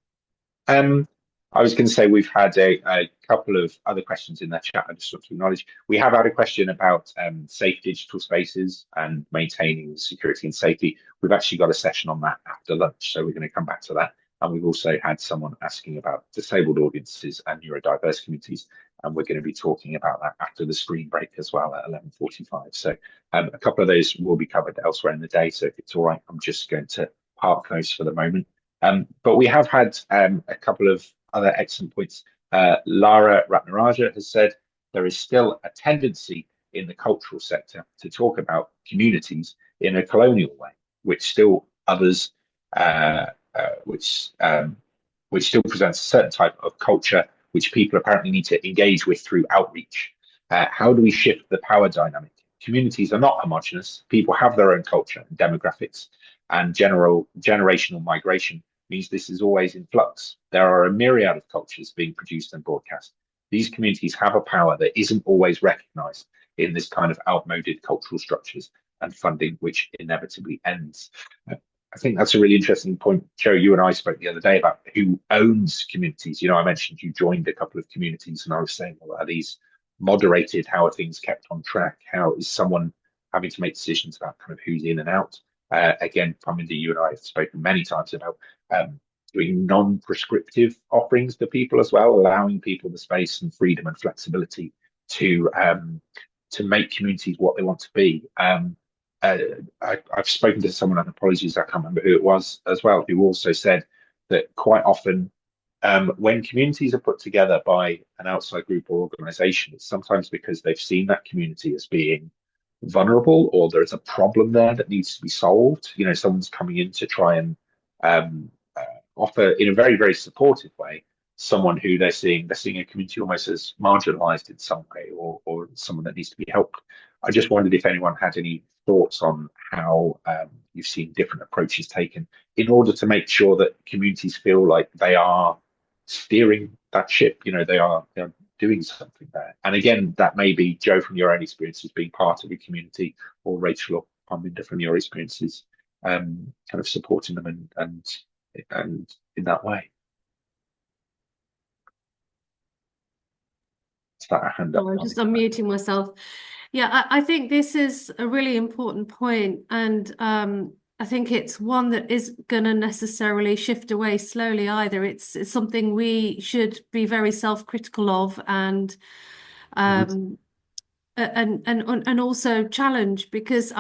I was going to say we've had a couple of other questions in that chat. I just want to acknowledge we have had a question about safe digital spaces and maintaining security and safety. We've actually got a session on that after lunch, so we're going to come back to that. And we've also had someone asking about disabled audiences and neurodiverse communities, and we're going to be talking about that after the screen break as well at 11:45. So a couple of those will be covered elsewhere in the day. So if it's all right, I'm just going to park those for the moment. But we have had a couple of other excellent points. Lara Ratnaraja has said there is still a tendency in the cultural sector to talk about communities in a colonial way, which still others, which still presents a certain type of culture which people apparently need to engage with through outreach. How do we shift the power dynamic? Communities are not homogenous. People have their own culture and demographics, and generational migration means this is always in flux. There are a myriad of cultures being produced and broadcast. These communities have a power that isn't always recognized in this kind of outmoded cultural structures and funding, which inevitably ends. I think that's a really interesting point. Joe, you and I spoke the other day about who owns communities. You know, I mentioned you joined a couple of communities, and I was saying, well, are these moderated? How are things kept on track? How is someone having to make decisions about kind of who's in and out? Again, Parminder, you and I have spoken many times about doing non-prescriptive offerings to people as well, allowing people the space and freedom and flexibility to make communities what they want to be. I've spoken to someone, and apologies, I can't remember who it was as well, who also said that quite often when communities are put together by an outside group or organization, it's sometimes because they've seen that community as being vulnerable, or there's a problem there that needs to be solved. You know, someone's coming in to try and offer in a very, very supportive way someone who they're seeing a community almost as marginalized in some way, or someone that needs to be helped. I just wondered if anyone had any thoughts on how you've seen different approaches taken in order to make sure that communities feel like they are steering that ship. You know, they're doing something there. And again, that may be, Joe, from your own experiences being part of a community, or Rachel or Parminder from your experiences kind of supporting them and in that way. Is that a hand up? I'm just unmuting myself. Yeah, I think this is a really important point, and I think it's one that isn't going to necessarily shift away slowly either. It's something we should be very self-critical of, and also challenge, because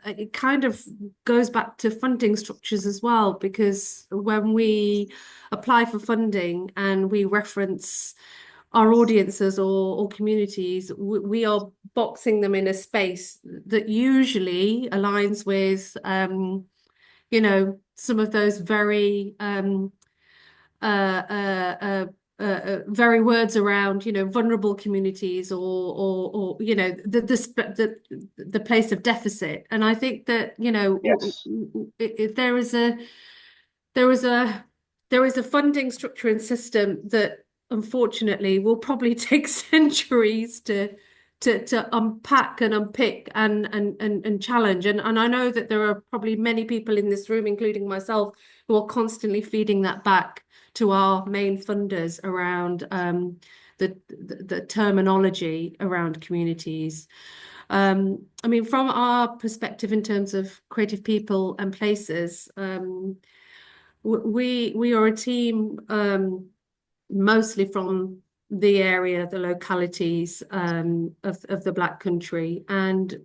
it kind of goes back to funding structures as well. Because when we apply for funding and we reference our audiences or communities, we are boxing them in a space that usually aligns with, you know, some of those very very words around, vulnerable communities or the place of deficit. And I think that, Yes. there is a funding structure and system that unfortunately will probably take centuries to unpack and unpick and challenge. And I know that there are probably many people in this room, including myself, who are constantly feeding that back to our main funders around the terminology around communities. I mean, from our perspective in terms of creative people and places, we are a team mostly from the area, the localities of the Black country, and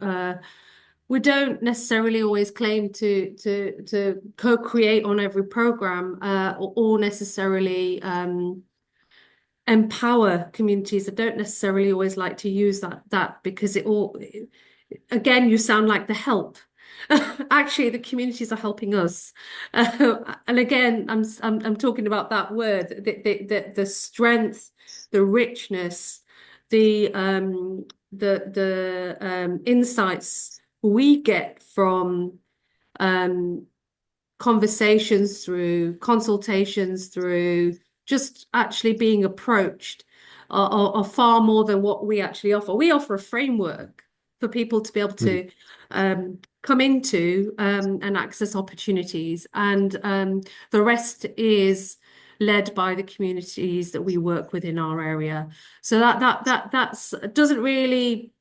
we don't necessarily always claim to co-create on every program or necessarily empower communities. I don't necessarily always like to use that because again, you sound like the help. Actually, the communities are helping us, and again, I'm talking about that word, the strength, the richness, the insights we get from conversations, through consultations, through just actually being approached are far more than what we actually offer. We offer a framework for people to be able to come into and access opportunities, and the rest is led by the communities that we work with in our area. So that's doesn't really.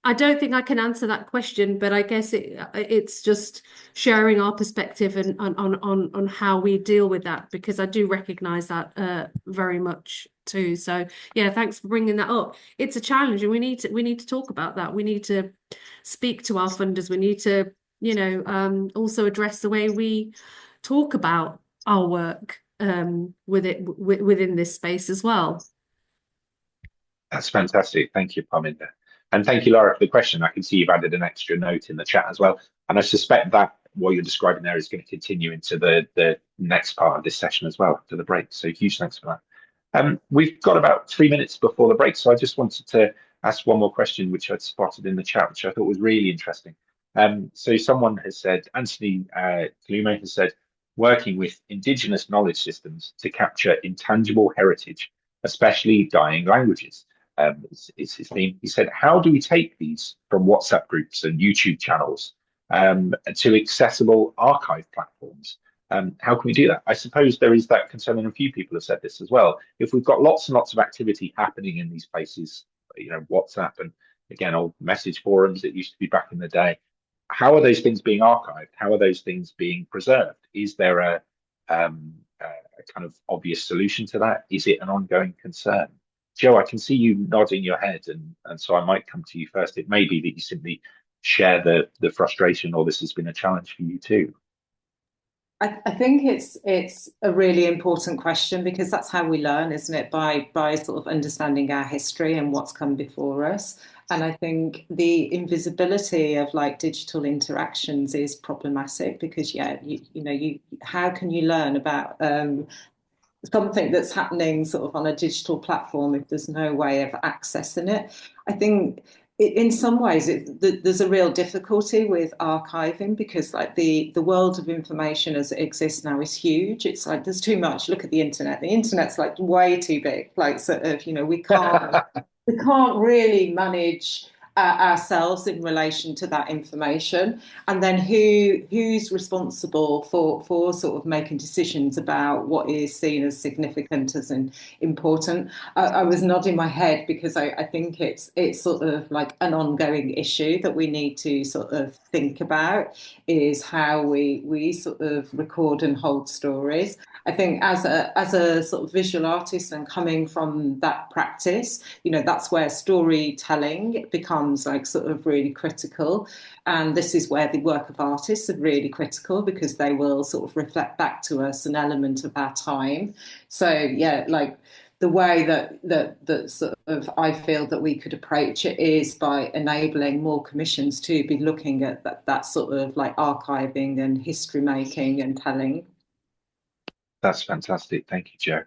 I don't think I can answer that question, but I guess it's just sharing our perspective and on how we deal with that, because I do recognise that very much too. So yeah, thanks for bringing that up. It's a challenge, and we need to talk about that. We need to speak to our funders. We need to also address the way we talk about our work within this space as well. That's fantastic. Thank you, Parminder. And thank you, Laura, for the question. I can see you've added an extra note in the chat as well. And I suspect that what you're describing there is going to continue into the next part of this session as well, to the break. So huge thanks for that. We've got about 3 minutes before the break. So I just wanted to ask one more question, which I'd spotted in the chat, which I thought was really interesting. So someone has said, Anthony Kalume has said, working with Indigenous knowledge systems to capture intangible heritage, especially dying languages. It's his theme. He said, how do we take these from WhatsApp groups and YouTube channels to accessible archive platforms? How can we do that? I suppose there is that concern, and a few people have said this as well. If we've got lots and lots of activity happening in these places, WhatsApp and again, old message forums that used to be back in the day, how are those things being archived? How are those things being preserved? Is there a kind of obvious solution to that? Is it an ongoing concern? Joe, I can see you nodding your head, and so I might come to you first. It may be that you simply share the frustration, or this has been a challenge for you too. I think it's a really important question, because that's how we learn, isn't it? By sort of understanding our history and what's come before us. And I think the invisibility of digital interactions is problematic, because how can you learn about something that's happening sort of on a digital platform if there's no way of accessing it? I think in some ways there's a real difficulty with archiving, because the world of information as it exists now is huge. It's there's too much. Look at the internet. The internet's way too big. We can't really manage ourselves in relation to that information. And then who's responsible for sort of making decisions about what is seen as significant, as important? I was nodding my head because I think it's sort of an ongoing issue that we need to sort of think about, is how we sort of record and hold stories. I think as a sort of visual artist, and coming from that practice, that's where storytelling becomes sort of really critical. And this is where the work of artists are really critical, because they will sort of reflect back to us an element of our time. So yeah, the way that sort of I feel that we could approach it is by enabling more commissions to be looking at that sort of archiving and history making and telling. That's fantastic. Thank you, Joe.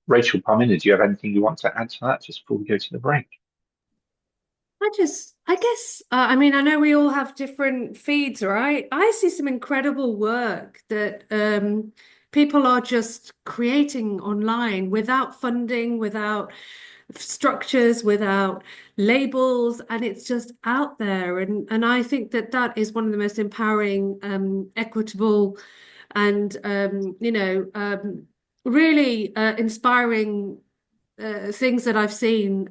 Rachel, Parminder, do you have anything you want to add to that just before we go to the break? I guess, I mean, I know we all have different feeds, right? I see some incredible work that people are just creating online without funding, without structures, without labels, and it's just out there. And I think that that is one of the most empowering, equitable, and really inspiring things that I've seen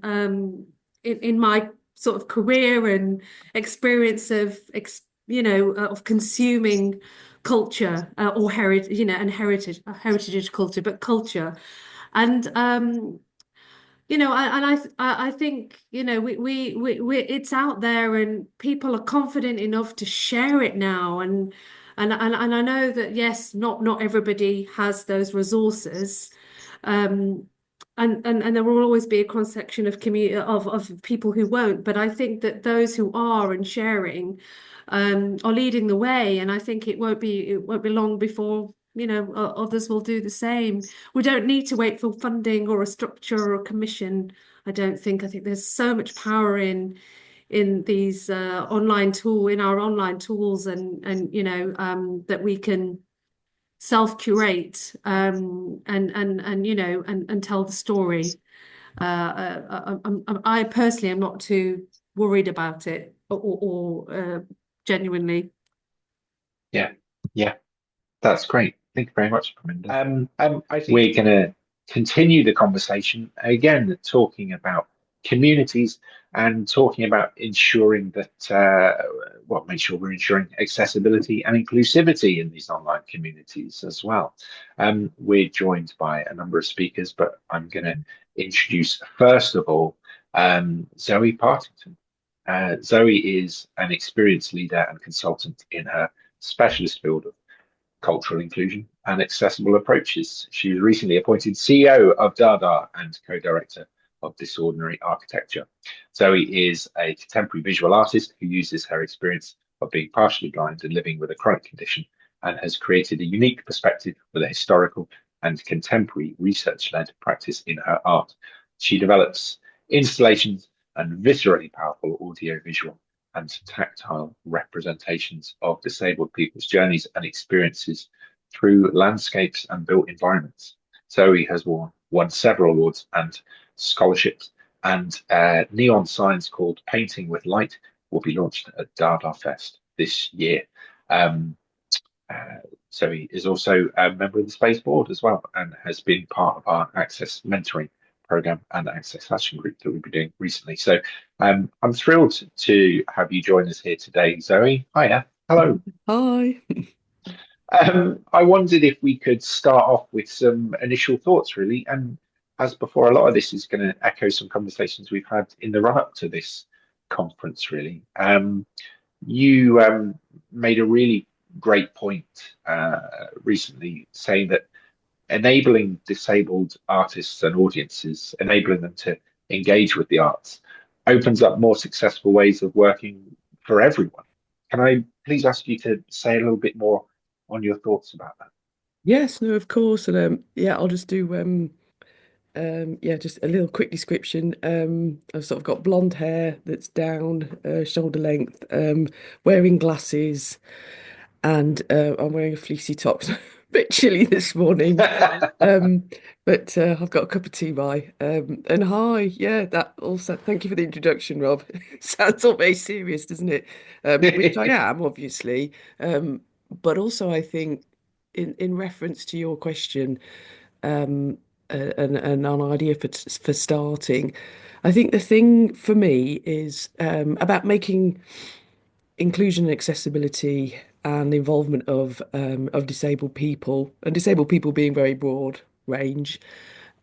in my sort of career and experience of of consuming culture or heritage, and heritage culture, but culture. And I think we it's out there and people are confident enough to share it now, and I know that yes, not everybody has those resources. Um, and there will always be a cross section of community of people who won't, but I think that those who are and sharing are leading the way, and I think it won't be long before others will do the same. We don't need to wait for funding or a structure or a commission. I think there's so much power in these in our online tools, and that we can self-curate, and tell the story. I personally am not too worried about it, or genuinely. Yeah, yeah, that's great. Thank you very much, Parminder. I think we're going to continue the conversation again, talking about communities and talking about ensuring that, make sure we're ensuring accessibility and inclusivity in these online communities as well. We're joined by a number of speakers, but I'm going to introduce, first of all, Zoe Partington. Zoe is an experienced leader and consultant in her specialist field of cultural inclusion and accessible approaches. She was recently appointed CEO of DaDa and co-director of Disordinary Architecture. Zoe is a contemporary visual artist who uses her experience of being partially blind and living with a chronic condition, and has created a unique perspective with a historical and contemporary research-led practice in her art. She develops installations and viscerally powerful audio-visual and tactile representations of disabled people's journeys and experiences through landscapes and built environments. Zoe has won several awards and scholarships, and neon signs called Painting with Light will be launched at DaDa Fest this year. Zoe is also a member of the Space Board as well, and has been part of our Access mentoring program and Access Action Group that we've been doing recently. So I'm thrilled to have you join us here today, Zoe. Hiya. Hello. Hi. I wondered if we could start off with some initial thoughts, really. And as before, a lot of this is going to echo some conversations we've had in the run-up to this conference, really. You made a really great point recently, saying that enabling disabled artists and audiences, enabling them to engage with the arts, opens up more successful ways of working for everyone. Can I please ask you to say a little bit more on your thoughts about that? Yes, no, of course. And I'll just do just a little quick description. I've sort of got blonde hair that's down shoulder length, wearing glasses, and I'm wearing a fleecy top. So a bit chilly this morning. But I've got a cup of tea by. And hi, yeah, that also, thank you for the introduction, Rob. Sounds all very serious, doesn't it? Which I am, obviously. But also I think in reference to your question, and an idea for starting, I think the thing for me is about making inclusion and accessibility and involvement of disabled people, and disabled people being very broad range.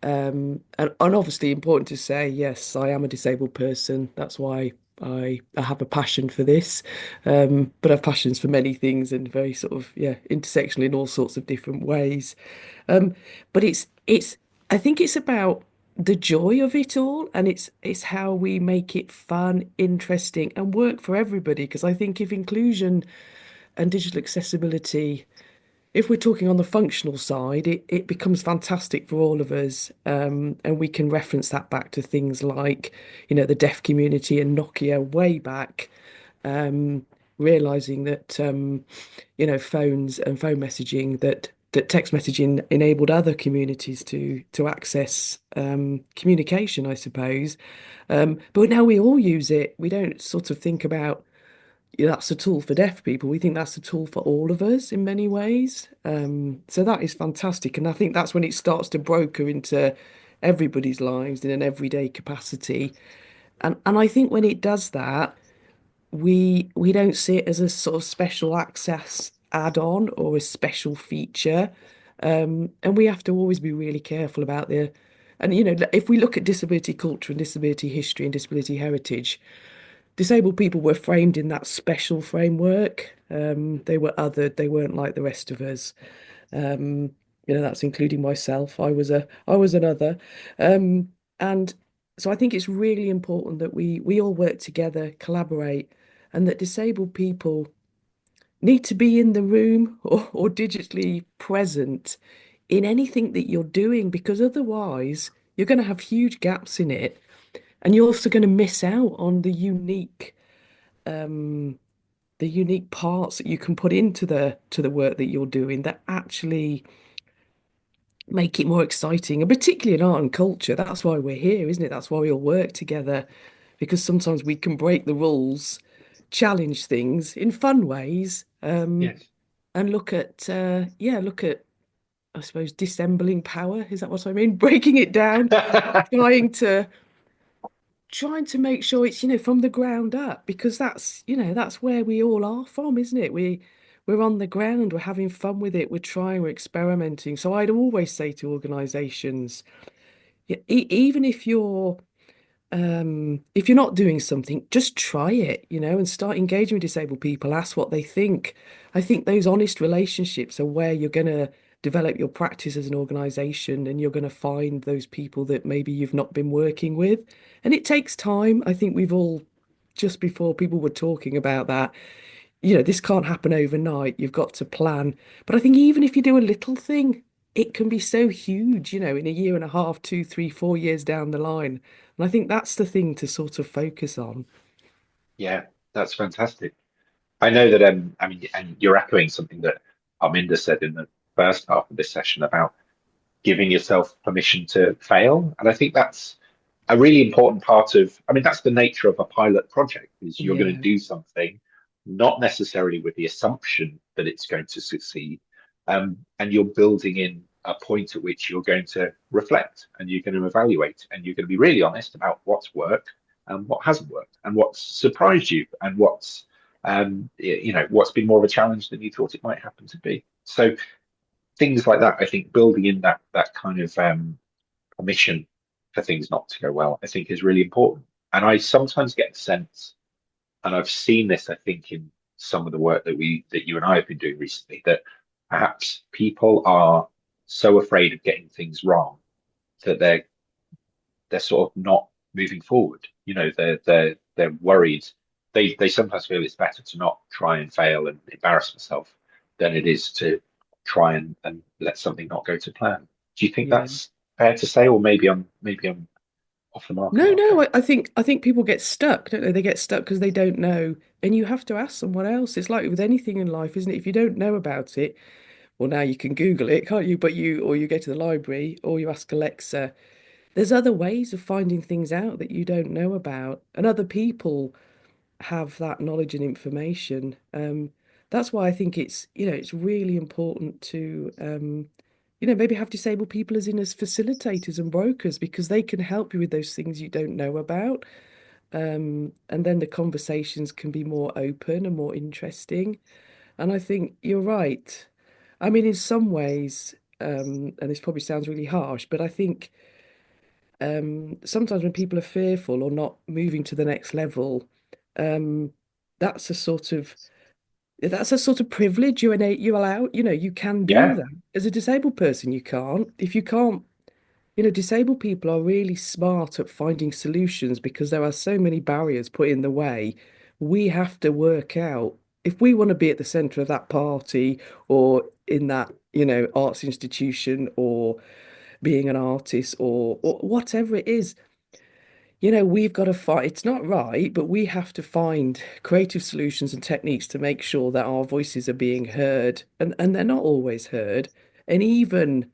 And obviously important to say, yes, I am a disabled person. That's why I have a passion for this. But I have passions for many things and very sort of, intersectional in all sorts of different ways. But I think it's about the joy of it all, and it's how we make it fun, interesting, and work for everybody. Because I think if inclusion and digital accessibility if we're talking on the functional side, it becomes fantastic for all of us. And we can reference that back to things like, the deaf community and Nokia way back, realizing that, phones and phone messaging, that text messaging enabled other communities to access communication, I suppose. But now we all use it. We don't sort of think about, that's a tool for deaf people. We think that's a tool for all of us in many ways. So that is fantastic. And I think that's when it starts to broker into everybody's lives in an everyday capacity. And I think when it does that, we don't see it as a sort of special access add-on or a special feature. And we have to always be really careful about and if we look at disability culture and disability history and disability heritage, disabled people were framed in that special framework. They were othered, they weren't like the rest of us. That's including myself. I was another. And so I think it's really important that we all work together, collaborate, and that disabled people need to be in the room or digitally present in anything that you're doing, because otherwise you're going to have huge gaps in it, and you're also going to miss out on the unique parts that you can put into the work that you're doing that actually make it more exciting, and particularly in art and culture. That's why we're here, isn't it? That's why we all work together, because sometimes we can break the rules, challenge things in fun ways, Yes. and look at, I suppose, dissembling power. Is that what I mean? Breaking it down, trying to make sure it's, from the ground up, because that's where we all are from, isn't it? We're on the ground, we're having fun with it, we're trying, we're experimenting. So I'd always say to organizations, even if you're not doing something, just try it, and start engaging with disabled people, ask what they think. I think those honest relationships are where you're going to develop your practice as an organization, and you're going to find those people that maybe you've not been working with. And it takes time. I think we've all, just before people were talking about that, this can't happen overnight. You've got to plan. But I think even if you do a little thing, it can be so huge, in a year and a half, 2, 3, 4 years down the line. And I think that's the thing to sort of focus on. Yeah, that's fantastic. I know that I mean, and you're echoing something that Parminder said in the first half of this session about giving yourself permission to fail. And I think that's a really important part of, I mean, that's the nature of a pilot project, is you're going to Yeah, do something, not necessarily with the assumption that it's going to succeed. And you're building in a point at which you're going to reflect and you're going to evaluate and you're going to be really honest about what's worked and what hasn't worked and what's surprised you and what's been more of a challenge than you thought it might happen to be. So things like that, I think building in that kind of permission for things not to go well, I think is really important. And I sometimes get the sense, and I've seen this, I think, in some of the work that you and I have been doing recently, that perhaps people are so afraid of getting things wrong that they're sort of not moving forward. They're worried. They sometimes feel it's better to not try and fail and embarrass myself than it is to try and let something not go to plan. Do you think yeah. that's fair to say, or maybe I'm off the mark a No, little no, bit? I think people get stuck, don't they? They get stuck because they don't know. And you have to ask someone else. It's like with anything in life, isn't it? If you don't know about it, well, now you can Google it, can't you? Or you go to the library, or you ask Alexa. There's other ways of finding things out that you don't know about, and other people have that knowledge and information. That's why I think it's really important to maybe have disabled people as facilitators and brokers, because they can help you with those things you don't know about. And then the conversations can be more open and more interesting. And I think you're right. I mean, in some ways, and this probably sounds really harsh, but I think sometimes when people are fearful or not moving to the next level, um, that's a sort of privilege you allow. You can do Yeah, that. As a disabled person, you can't. If you can't, disabled people are really smart at finding solutions, because there are so many barriers put in the way. We have to work out if we want to be at the center of that party, or in that, you know, arts institution or being an artist or whatever it is. You know, we've got to find, it's not right, but we have to find creative solutions and techniques to make sure that our voices are being heard. And they're not always heard. And even,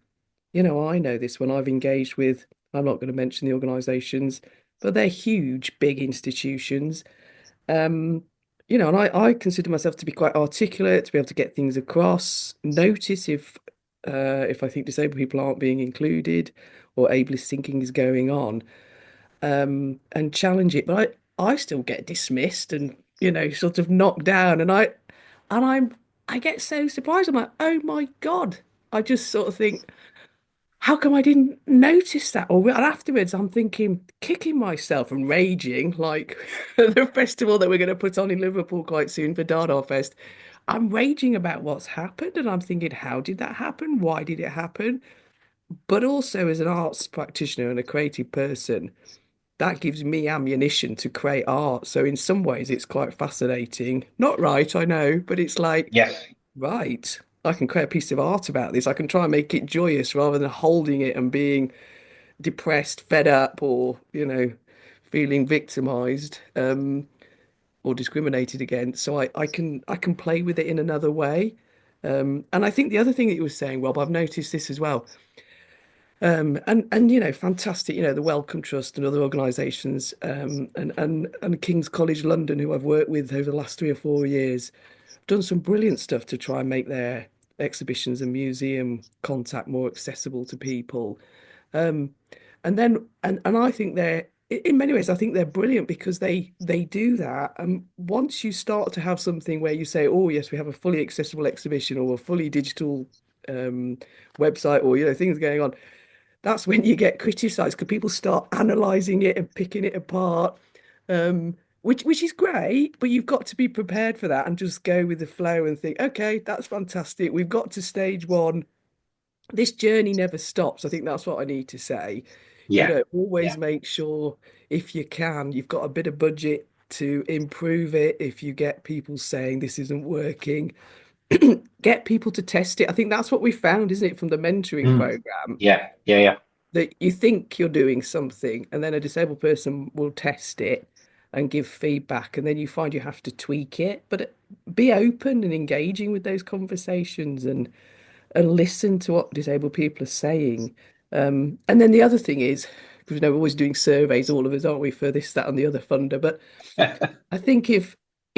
you know, I know this when I've engaged with, I'm not going to mention the organizations, but they're huge, big institutions. Um, you know, and I consider myself to be quite articulate, to be able to get things across, notice if I think disabled people aren't being included or ableist thinking is going on, and challenge it. But I still get dismissed and, you know, sort of knocked down. I get so surprised. I'm like, oh my God. I just sort of think, how come I didn't notice that? Or and afterwards, I'm thinking, kicking myself and raging, like the festival that we're going to put on in Liverpool quite soon for DaDa Fest. I'm raging about what's happened, and I'm thinking, how did that happen? Why did it happen? But also, as an arts practitioner and a creative person, that gives me ammunition to create art. So in some ways, it's quite fascinating. Not right, I know, but it's like, Yes. right, I can create a piece of art about this. I can try and make it joyous rather than holding it and being depressed, fed up, or, you know, feeling victimized, or discriminated against. So I can play with it in another way. And I think the other thing that you were saying, Rob, I've noticed this as well. And you know, fantastic, you know, the Wellcome Trust and other organisations, and King's College London, who I've worked with over the last 3 or 4 years, done some brilliant stuff to try and make their exhibitions and museum contact more accessible to people. Um, and I think they're, in many ways, I think they're brilliant because they do that. And once you start to have something where you say, oh yes, we have a fully accessible exhibition or a fully digital um website, or, you know, things going on, that's when you get criticized because people start analyzing it and picking it apart, which is great, but you've got to be prepared for that and just go with the flow and think, okay, that's fantastic. We've got to stage one. This journey never stops. I think that's what I need to say. You Yeah. know, always Yeah. make sure, if you can, you've got a bit of budget to improve it. If you get people saying this isn't working, get people to test it. I think that's what we found, isn't it, from the mentoring Mm. program, Yeah. Yeah. Yeah. that you think you're doing something and then a disabled person will test it and give feedback, and then you find you have to tweak it. But be open and engaging with those conversations, and listen to what disabled people are saying. And then the other thing is, because, you know, we're always doing surveys, all of us, aren't we, for this, that, and the other funder. But I think if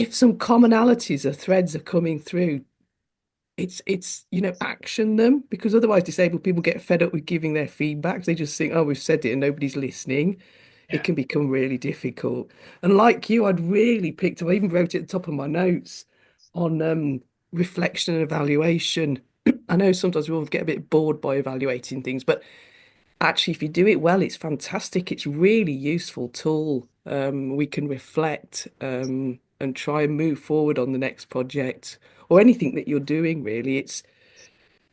some commonalities or threads are coming through, it's you know, action them, because otherwise disabled people get fed up with giving their feedback. They just think, oh, we've said it and nobody's listening. It Yeah. can become really difficult. And like you, I'd really picked up, I even wrote it at the top of my notes on reflection and evaluation. I know sometimes we all get a bit bored by evaluating things, but actually, if you do it well, it's fantastic. It's really useful tool. We can reflect, and try and move forward on the next project or anything that you're doing, really.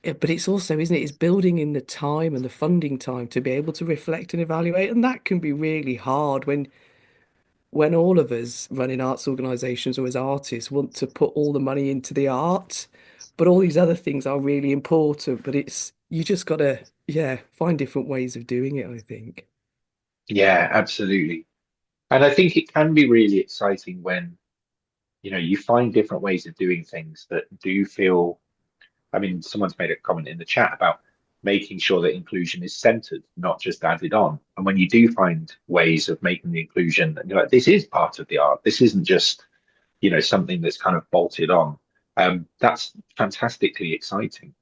But it's also, isn't it? It's building in the time and the funding time to be able to reflect and evaluate, and that can be really hard when all of us running arts organisations or as artists want to put all the money into the art, but all these other things are really important. But it's, you just gotta, yeah, find different ways of doing it, I think. Yeah, absolutely. And I think it can be really exciting when, you know, you find different ways of doing things that do feel, I mean, someone's made a comment in the chat about making sure that inclusion is centered, not just added on. And when you do find ways of making the inclusion, and you're like, this is part of the art. This isn't just, you know, something that's kind of bolted on. That's fantastically exciting.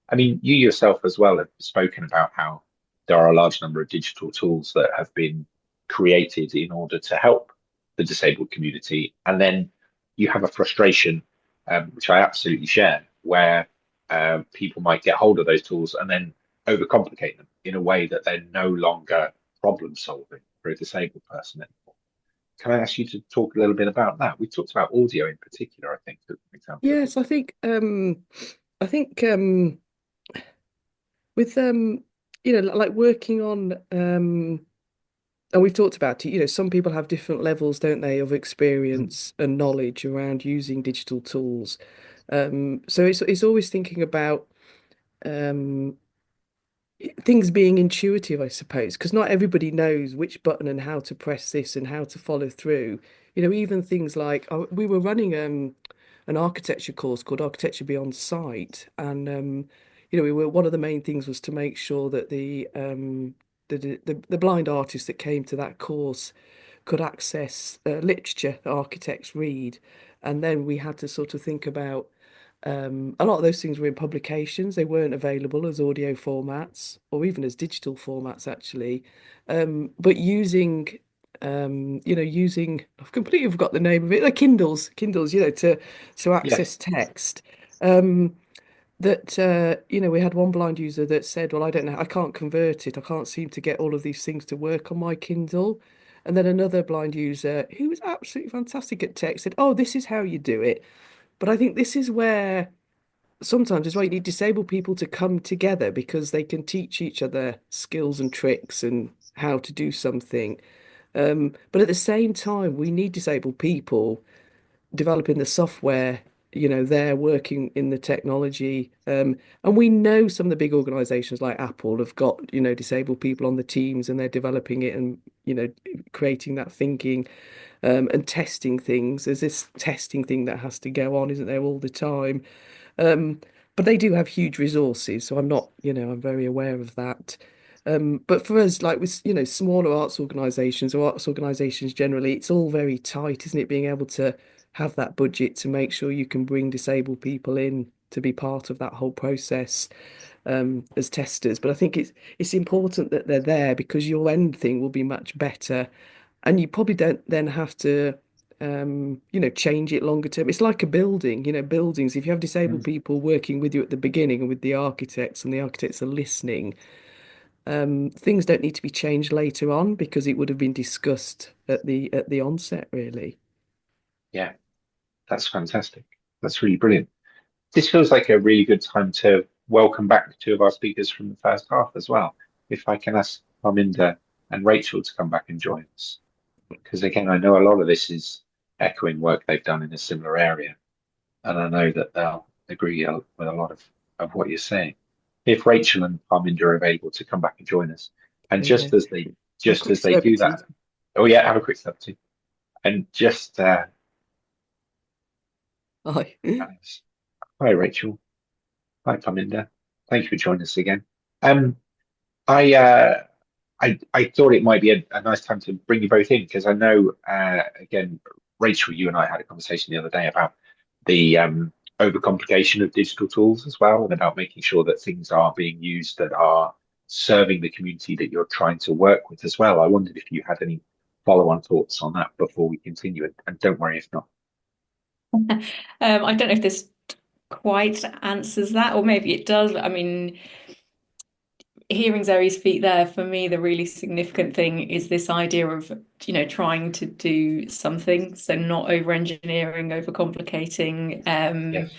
I mean, you yourself as well have spoken about how there are a large number of digital tools that have been created in order to help the disabled community. And then you have a frustration, which I absolutely share, where people might get hold of those tools and then overcomplicate them in a way that they're no longer problem solving for a disabled person anymore. Can I ask you to talk a little bit about that? We talked about audio in particular, I think, as an example. Yes, I think with you know, like working on and we've talked about it, you know, some people have different levels, don't they, of Mm. experience and knowledge around using digital tools. So it's always thinking about um, things being intuitive, I suppose, because not everybody knows which button and how to press this and how to follow through. Even things like we were running an architecture course called Architecture Beyond Sight, and we were one of the main things was to make sure that the blind artists that came to that course could access literature that architects read, and then we had to sort of think about a lot of those things were in publications. They weren't available as audio formats or even as digital formats, actually. But using I've completely forgot the name of it, like Kindles, to Yeah. access text. Um, we had one blind user that said, "Well, I don't know, I can't convert it. I can't seem to get all of these things to work on my Kindle." And then another blind user who was absolutely fantastic at text said, "Oh, this is how you do it." But I think this is where sometimes it's why you need disabled people to come together because they can teach each other skills and tricks and how to do something. But at the same time, we need disabled people developing the software. They're working in the technology. And we know some of the big organizations like Apple have got, disabled people on the teams and they're developing it and, creating that thinking and testing things. There's this testing thing that has to go on, isn't there, all the time? Um, but they do have huge resources, so I'm not, I'm very aware of that. But for us, like with, smaller arts organisations or arts organisations generally, it's all very tight, isn't it? Being able to have that budget to make sure you can bring disabled people in to be part of that whole process as testers. But I think it's important that they're there because your end thing will be much better, and you probably don't then have to change it longer term. It's like a building, buildings. If you have disabled Mm. people working with you at the beginning and with the architects, and the architects are listening, things don't need to be changed later on because it would have been discussed at the onset, really. Yeah, that's fantastic. That's really brilliant. This feels like a really good time to welcome back two of our speakers from the first half as well. If I can ask Parminder and Rachel to come back and join us, because again, I know a lot of this is echoing work they've done in a similar area, and I know that they'll agree with a lot of what you're saying. If Rachel and Parminder are able to come back and join us, and Yeah. A just quick as they do celebrity. that, oh yeah, have a quick step too, and just Hi. hi Rachel, hi Parminder, thank you for joining us again. Um, I uh, I thought it might be a nice time to bring you both in because I know again, Rachel, you and I had a conversation the other day about the overcomplication of digital tools as well, and about making sure that things are being used that are serving the community that you're trying to work with as well. I wondered if you had any follow-on thoughts on that before we continue, and don't worry if not. I don't know if this quite answers that, or maybe it does. I mean, hearing Zoe speak there, for me, the really significant thing is this idea of, trying to do something. So not over-engineering, over-complicating. Yes.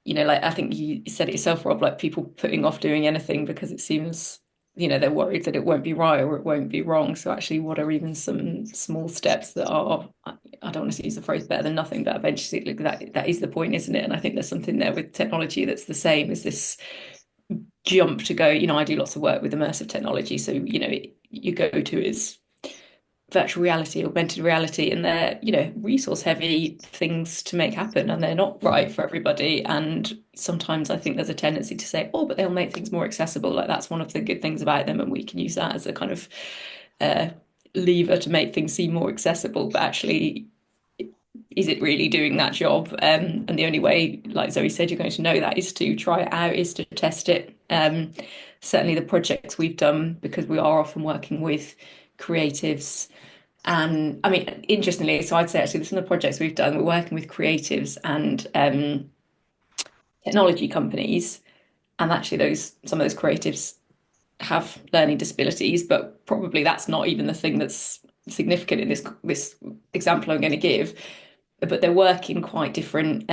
Like I think you said it yourself, Rob, like people putting off doing anything because it seems, they're worried that it won't be right or it won't be wrong. So actually, what are even some small steps that are, I don't want to use the phrase better than nothing, but eventually that is the point, isn't it? And I think there's something there with technology that's the same as this jump to go, I do lots of work with immersive technology. So, you go to is virtual reality, augmented reality, and they're, resource heavy things to make happen, and they're not right for everybody. And sometimes I think there's a tendency to say, oh, but they'll make things more accessible. Like that's one of the good things about them, and we can use that as a kind of lever to make things seem more accessible. But actually, is it really doing that job? And the only way, like Zoe said, you're going to know that is to try it out, is to test it. Certainly the projects we've done, because we are often working with creatives. And I mean, interestingly, so I'd say actually some of the projects we've done, we're working with creatives and technology companies. And actually some of those creatives have learning disabilities, but probably that's not even the thing that's significant in this example I'm going to give. But they're working quite different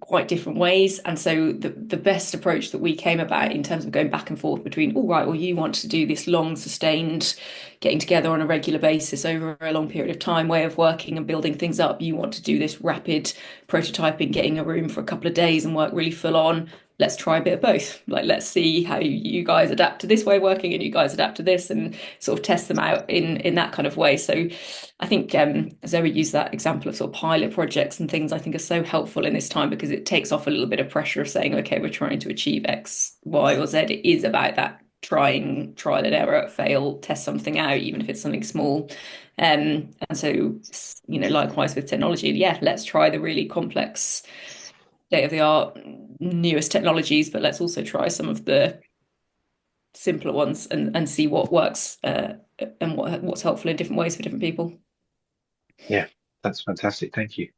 quite different ways. And so the best approach that we came about in terms of going back and forth between, all right, well, you want to do this long sustained getting together on a regular basis over a long period of time way of working and building things up. You want to do this rapid prototyping, getting a room for a couple of days and work really full on. Let's try a bit of both. Like, let's see how you guys adapt to this way of working and you guys adapt to this, and sort of test them out in that kind of way. So I think Zoe used that example of sort of pilot projects and things I think are so helpful in this time, because it takes off a little bit of pressure of saying, okay, we're trying to achieve X, Y, or Z. It is about that trial and error, fail, test something out, even if it's something small. And so, likewise with technology, let's try the really complex, state-of-the-art, newest technologies, but let's also try some of the simpler ones and see what works and what's helpful in different ways for different people. Yeah, that's fantastic. Thank you.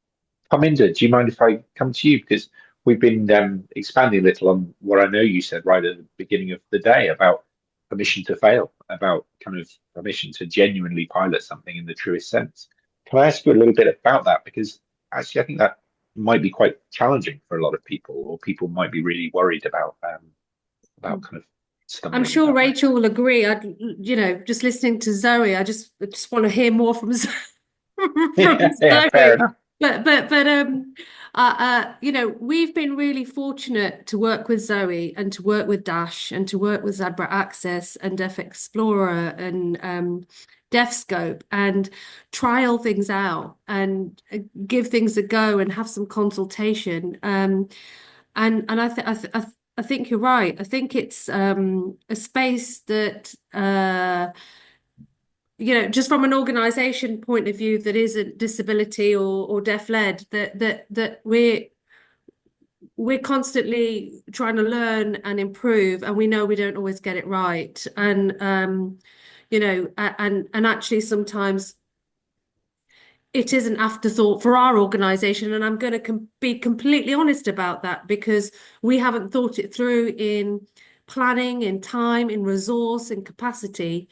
Parminder, do you mind if I come to you? Because we've been expanding a little on what I know you said right at the beginning of the day about permission to fail, about kind of permission to genuinely pilot something in the truest sense. Can I ask you a little bit about that? Because actually, I think that might be quite challenging for a lot of people, or people might be really worried about kind of stumbling. I'm sure Rachel will agree. Just listening to Zoe, I just want to hear more from Zoe. Yeah, fair enough. But we've been really fortunate to work with Zoe and to work with Dash and to work with Zebra Access and Deaf Explorer and DefScope and trial things out and give things a go and have some consultation. And I think you're right. I think it's a space that just from an organization point of view that isn't disability or deaf-led, that we're constantly trying to learn and improve, and we know we don't always get it right. And and actually sometimes it is an afterthought for our organization, and I'm going to be completely honest about that, because we haven't thought it through in planning, in time, in resource, in capacity.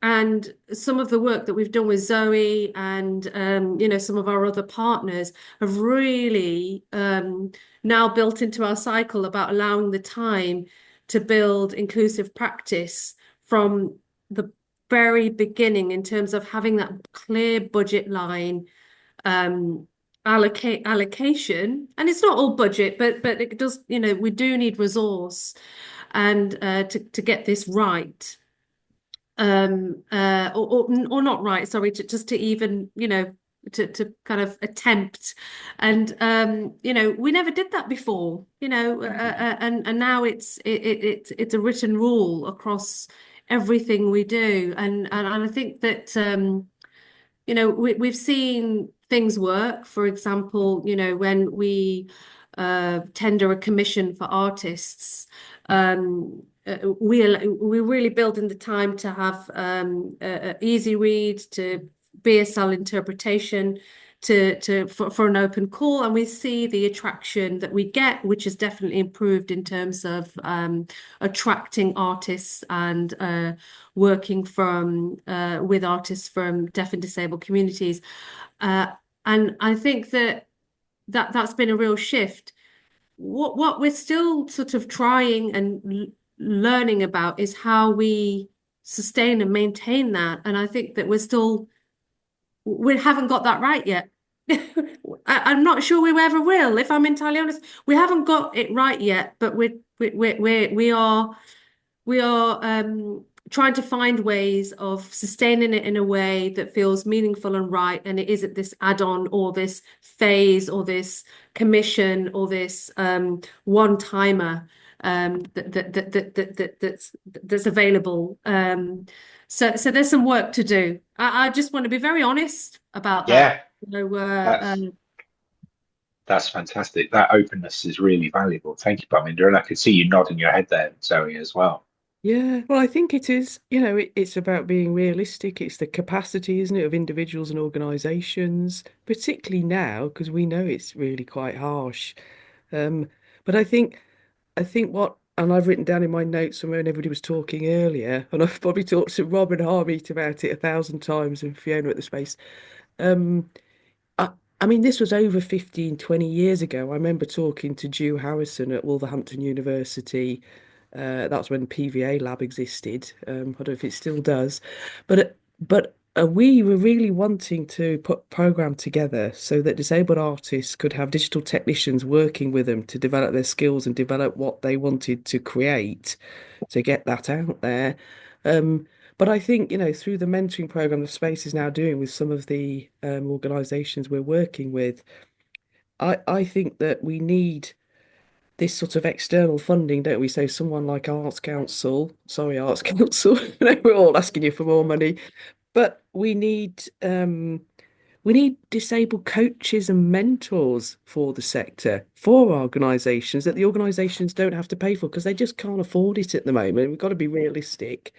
And some of the work that we've done with Zoe and some of our other partners have really now built into our cycle about allowing the time to build inclusive practice from the very beginning, in terms of having that clear budget line, allocation, and it's not all budget, but it does, we do need resource and to get this right. Or not right, sorry, to even, to kind of attempt. And we never did that before, and now it's a written rule across everything we do. And I think that we've seen things work. For example, when we tender a commission for artists, we really build in the time to have easy read, to BSL interpretation, for an open call, and we see the attraction that we get, which has definitely improved in terms of attracting artists and working with artists from deaf and disabled communities. And I think that's been a real shift. What we're still sort of trying and learning about is how we sustain and maintain that. And I think that we haven't got that right yet. I'm not sure we ever will, if I'm entirely honest. We haven't got it right yet, but we are trying to find ways of sustaining it in a way that feels meaningful and right, and it isn't this add-on or this phase or this commission or this one-timer that's available. So there's some work to do. I just want to be very honest about that. That's fantastic. That openness is really valuable. Thank you, Parminder. And I could see you nodding your head there, Zoe, as well. Yeah, well, I think it is, it's about being realistic. It's the capacity, isn't it, of individuals and organisations, particularly now, because we know it's really quite harsh. But I think and I've written down in my notes from when everybody was talking earlier, and I've probably talked to Rob and Harmeet about it 1,000 times and Fiona at the Space. I mean, this was over 15, 20 years ago. I remember talking to Drew Harrison at Wolverhampton University. That's when PVA Lab existed. I don't know if it still does, but we were really wanting to put a program together so that disabled artists could have digital technicians working with them to develop their skills and develop what they wanted to create to get that out there. Um, but I think, through the mentoring program the Space is now doing with some of the organisations we're working with, I think that we need this sort of external funding, don't we? So someone like Arts Council, sorry, Arts Council, we're all asking you for more money, but we need disabled coaches and mentors for the sector, for organisations that the organisations don't have to pay for because they just can't afford it at the moment. We've got to be realistic.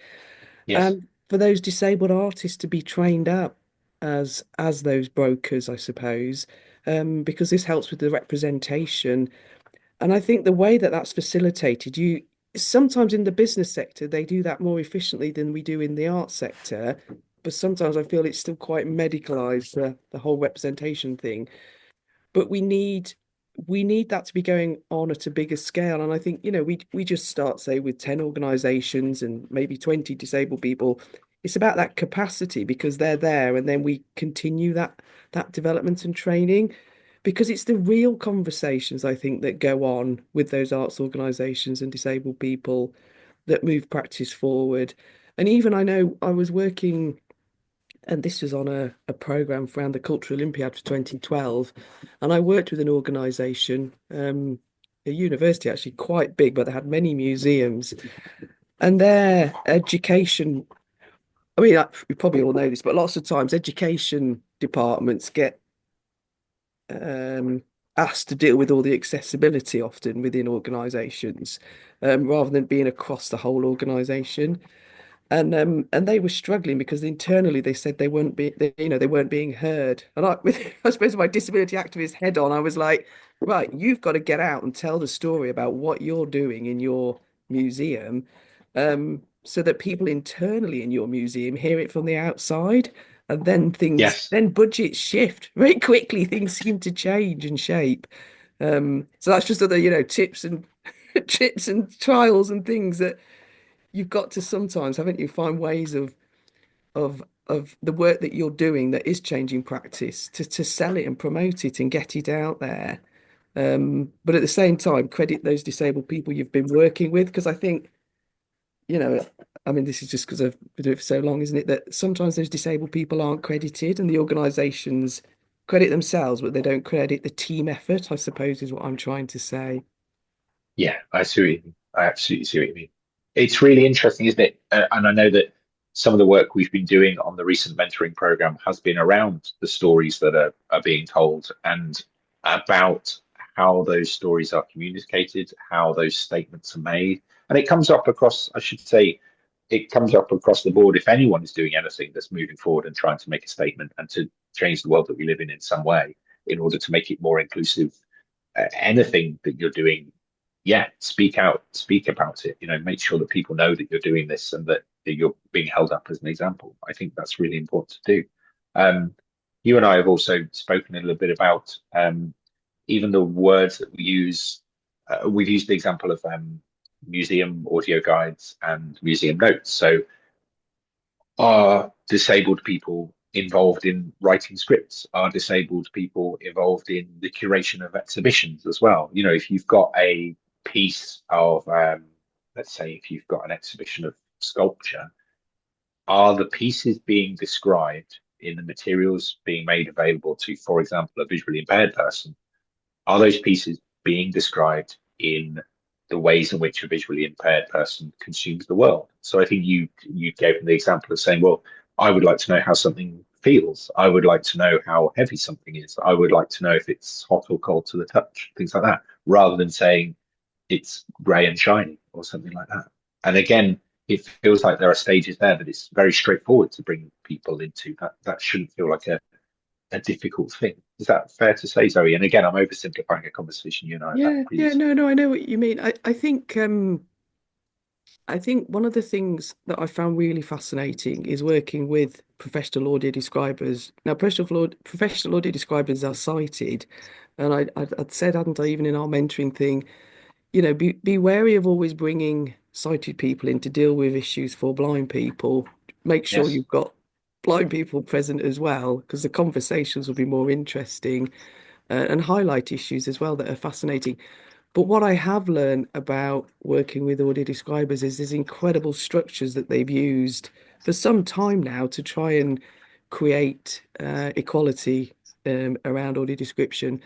Yes. And for those disabled artists to be trained up as those brokers, I suppose, because this helps with the representation. And I think the way that that's facilitated, you sometimes in the business sector, they do that more efficiently than we do in the art sector. But sometimes I feel it's still quite medicalized, the whole representation thing. But we need that to be going on at a bigger scale. And I think, we just start, say, with 10 organizations and maybe 20 disabled people. It's about that capacity because they're there, and then we continue that development and training because it's the real conversations I think that go on with those arts organizations and disabled people that move practice forward. And even I know I was working, and this was on a program around the Cultural Olympiad for 2012, and I worked with an organisation, a university actually quite big, but they had many museums, and their education. I mean, you probably all know this, but lots of times education departments get asked to deal with all the accessibility often within organisations, rather than being across the whole organisation. And they were struggling because internally they said they weren't they weren't being heard. And I suppose with my disability activist head on, I was like, right, you've got to get out and tell the story about what you're doing in your museum, so that people internally in your museum hear it from the outside. And Yes. then budgets shift very quickly. Things seem to change and shape. So that's just other, tips and tips and trials and things that you've got to sometimes, haven't you, find ways of the work that you're doing that is changing practice to sell it and promote it and get it out there. But at the same time, credit those disabled people you've been working with, because I think, I mean, this is just because I've been doing it for so long, isn't it? That sometimes those disabled people aren't credited and the organisations credit themselves, but they don't credit the team effort, I suppose, is what I'm trying to say. Yeah, I see what you mean. I absolutely see what you mean. It's really interesting, isn't it? And I know that some of the work we've been doing on the recent mentoring program has been around the stories that are being told and about how those stories are communicated, how those statements are made. And it comes up across, I should say, it comes up across the board if anyone is doing anything that's moving forward and trying to make a statement and to change the world that we live in some way in order to make it more inclusive. Anything that you're doing, yeah, speak out, speak about it, make sure that people know that you're doing this and that you're being held up as an example. I think that's really important to do. You and I have also spoken a little bit about even the words that we use. We've used the example of museum audio guides and museum notes. So are disabled people involved in writing scripts? Are disabled people involved in the curation of exhibitions as well? If you've got a piece of, let's say, if you've got an exhibition of sculpture, are the pieces being described in the materials being made available to, for example, a visually impaired person? Are those pieces being described in the ways in which a visually impaired person consumes the world? So I think you gave them the example of saying, well, I would like to know how something feels. I would like to know how heavy something is. I would like to know if it's hot or cold to the touch, things like that, rather than saying it's grey and shiny or something like that. And again, it feels like there are stages there that it's very straightforward to bring people into. That shouldn't feel like a difficult thing. Is that fair to say, Zoe? And again, I'm oversimplifying a conversation you and I have had Yeah, previously. no, I know what you mean. I think I think one of the things that I found really fascinating is working with professional audio describers. Now, professional audio describers are sighted, and I'd said, hadn't I, even in our mentoring thing, be wary of always bringing sighted people in to deal with issues for blind people. Make sure Yes. you've got blind people present as well, because the conversations will be more interesting, and highlight issues as well that are fascinating. But what I have learned about working with audio describers is there's incredible structures that they've used for some time now to try and create equality around audio description.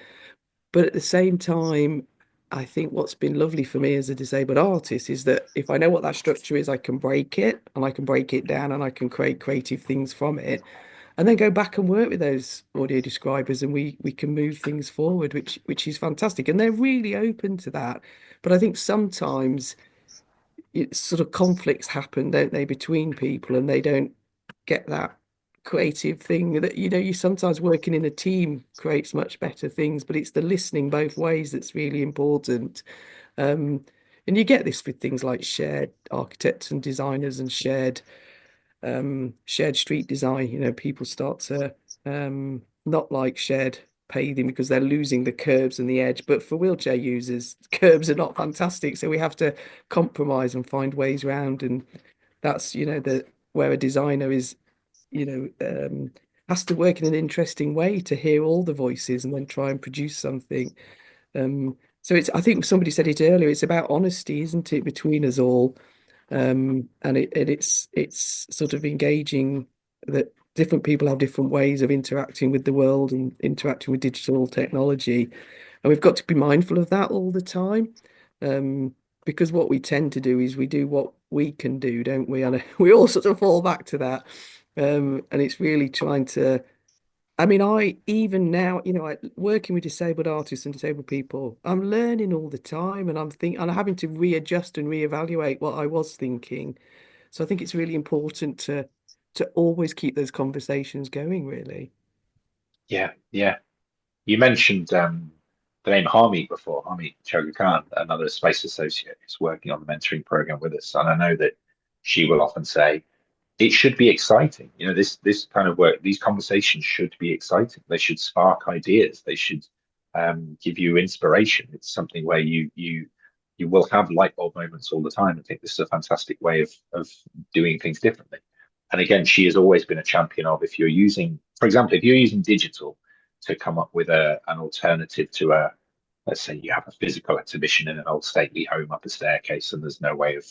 But at the same time, I think what's been lovely for me as a disabled artist is that if I know what that structure is, I can break it and I can break it down and I can create creative things from it and then go back and work with those audio describers and we can move things forward, which is fantastic. And they're really open to that. But I think sometimes it sort of conflicts happen, don't they, between people and they don't get that creative thing that you sometimes working in a team creates much better things, but it's the listening both ways that's really important. And you get this with things like shared architects and designers and shared street design. People start to not like shared paving because they're losing the curbs and the edge. But for wheelchair users, curbs are not fantastic, so we have to compromise and find ways around. And that's the where a designer is, you know, um, has to work in an interesting way to hear all the voices and then try and produce something. So I think somebody said it earlier, it's about honesty, isn't it, between us all? And it's sort of engaging that different people have different ways of interacting with the world and interacting with digital technology, and we've got to be mindful of that all the time. Because what we tend to do is we do what we can do, don't we? And we all sort of fall back to that. And it's really trying to, I mean, I even now, working with disabled artists and disabled people, I'm learning all the time, and I'm having to readjust and reevaluate what I was thinking. So I think it's really important to always keep those conversations going, really. Yeah, yeah. You mentioned the name Harmeet before, Harmeet Choga Khan, another space associate who's working on the mentoring program with us. And I know that she will often say, it should be exciting. This kind of work, these conversations should be exciting. They should spark ideas. They should give you inspiration. It's something where you will have light bulb moments all the time. I think this is a fantastic way of doing things differently. And again, she has always been a champion of, if you're using, for example, if you're using digital to come up with an alternative to let's say you have a physical exhibition in an old stately home up a staircase and there's no way of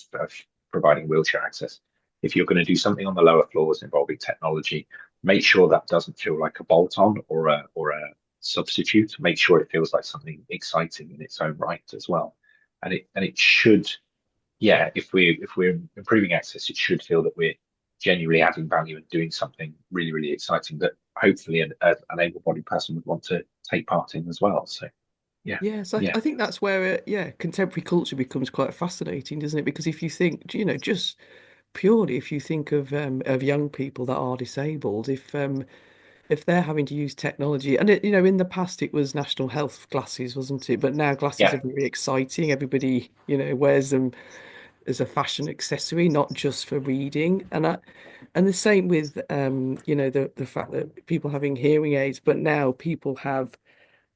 providing wheelchair access. If you're going to do something on the lower floors involving technology, make sure that doesn't feel like a bolt-on or a substitute. Make sure it feels like something exciting in its own right as well. And it should, yeah, if we're improving access, it should feel that we're genuinely adding value and doing something really, really exciting that hopefully an able-bodied person would want to take part in as well. So yeah, Yeah, so yeah, I think that's where, contemporary culture becomes quite fascinating, doesn't it? Because if you think, just purely if you think of young people that are disabled, if they're having to use technology, and in the past it was national health glasses, wasn't it? But now glasses yeah, are very exciting. Everybody, wears them as a fashion accessory, not just for reading. And the same with the fact that people having hearing aids, but now people have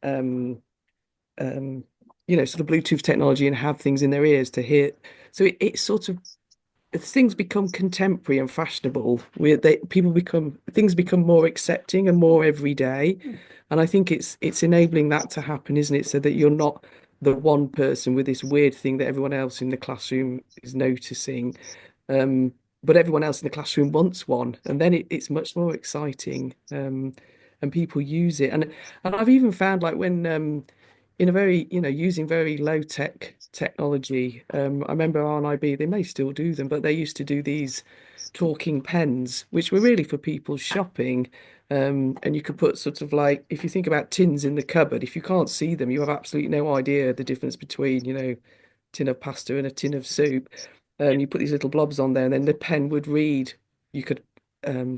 um um sort of Bluetooth technology and have things in their ears to hear. So it's sort of things become contemporary and fashionable where things become more accepting and more everyday. And I think it's enabling that to happen, isn't it? So that you're not the one person with this weird thing that everyone else in the classroom is noticing, but everyone else in the classroom wants one, and then it's much more exciting, and people use it. And I've even found, like, when in a very, using very low tech technology. I remember RNIB, they may still do them, but they used to do these talking pens, which were really for people's shopping. And you could put sort of, like, if you think about tins in the cupboard, if you can't see them, you have absolutely no idea the difference between, tin of pasta and a tin of soup. yeah, You put these little blobs on there, and then the pen would read. You could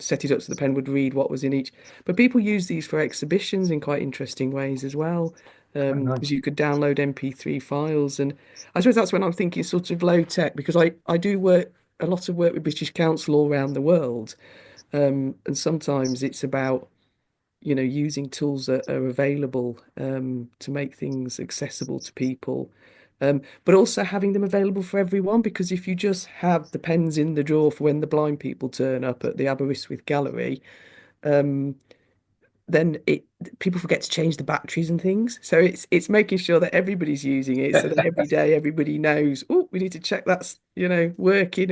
set it up so the pen would read what was in each. But people use these for exhibitions in quite interesting ways as well, Oh, because nice. you could download MP3 files. And I suppose that's when I'm thinking sort of low tech, because I do work a lot of work with British Council all around the world. And sometimes it's about, using tools that are available to make things accessible to people. But also having them available for everyone, because if you just have the pens in the drawer for when the blind people turn up at the Aberystwyth Gallery, um, then people forget to change the batteries and things. So it's making sure that everybody's using it, so that every day everybody knows, oh, we need to check that's working,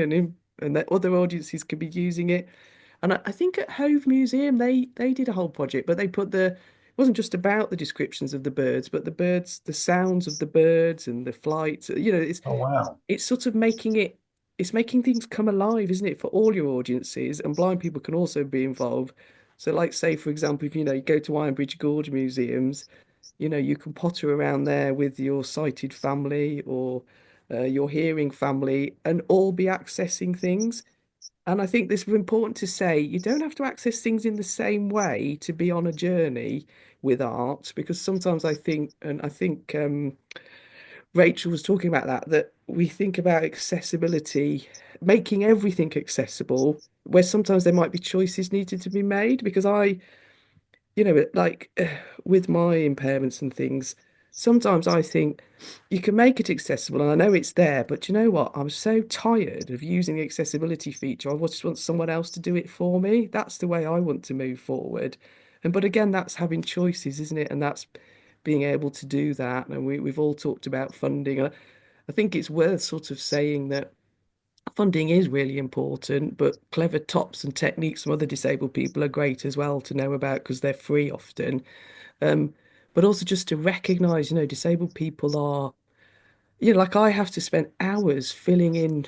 and that other audiences can be using it. And I think at Hove Museum they did a whole project, but they put it wasn't just about the descriptions of the birds, but the sounds of the birds and the flights. Oh, wow. It's sort of it's making things come alive, isn't it, for all your audiences, and blind people can also be involved. So, like, say, for example, if you go to Ironbridge Gorge museums, you can potter around there with your sighted family or your hearing family and all be accessing things. And I think this is important to say, you don't have to access things in the same way to be on a journey with art, because sometimes I think Rachel was talking about that we think about accessibility, making everything accessible, where sometimes there might be choices needed to be made. Because like with my impairments and things, sometimes I think you can make it accessible, and I know it's there, but you know what? I'm so tired of using the accessibility feature. I just want someone else to do it for me. That's the way I want to move forward. But again, that's having choices, isn't it? And that's being able to do that. And we've all talked about funding. I think it's worth sort of saying that funding is really important, but clever tops and techniques from other disabled people are great as well to know about, because they're free often. Um, but also just to recognise, disabled people are, like I have to spend hours filling in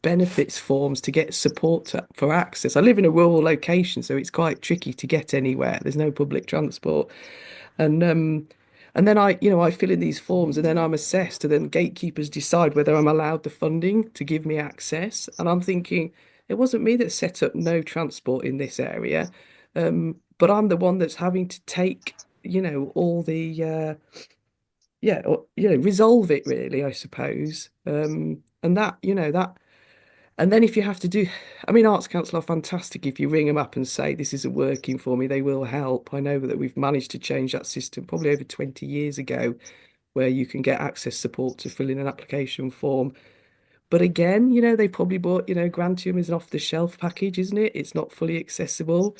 benefits forms to get support for access. I live in a rural location, so it's quite tricky to get anywhere. There's no public transport. And then I fill in these forms, and then I'm assessed, and then gatekeepers decide whether I'm allowed the funding to give me access. And I'm thinking, it wasn't me that set up no transport in this area, but I'm the one that's having to take, all the resolve it really, I suppose. And and then if you have to do, I mean, Arts Council are fantastic. If you ring them up and say, this isn't working for me, they will help. I know that we've managed to change that system probably over 20 years ago, where you can get access support to fill in an application form. But again, they probably bought, Grantium is an off-the-shelf package, isn't it? It's not fully accessible.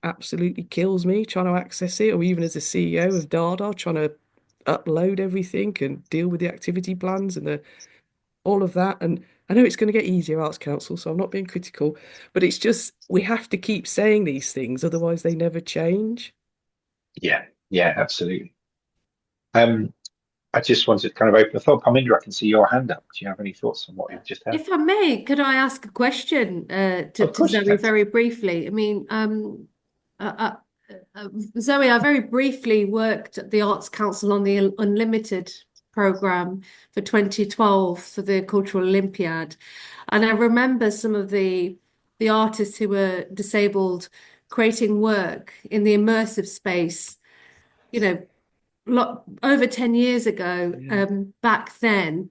Absolutely kills me trying to access it, or even as a CEO of DaDa, trying to upload everything and deal with the activity plans and all of that. And I know it's going to get easier, Arts Council, so I'm not being critical, but it's just we have to keep saying these things, otherwise they never change. Yeah, absolutely. I just wanted to kind of open the floor. Parminder, I can see your hand up. Do you have any thoughts on what you've just heard? If I may, could I ask a question Of to course you Zoe can. very briefly? I mean, uh, Zoe, I very briefly worked at the Arts Council on the Unlimited programme for 2012 for the Cultural Olympiad. And I remember some of the artists who were disabled creating work in the immersive space, over 10 years ago, Yeah. back then.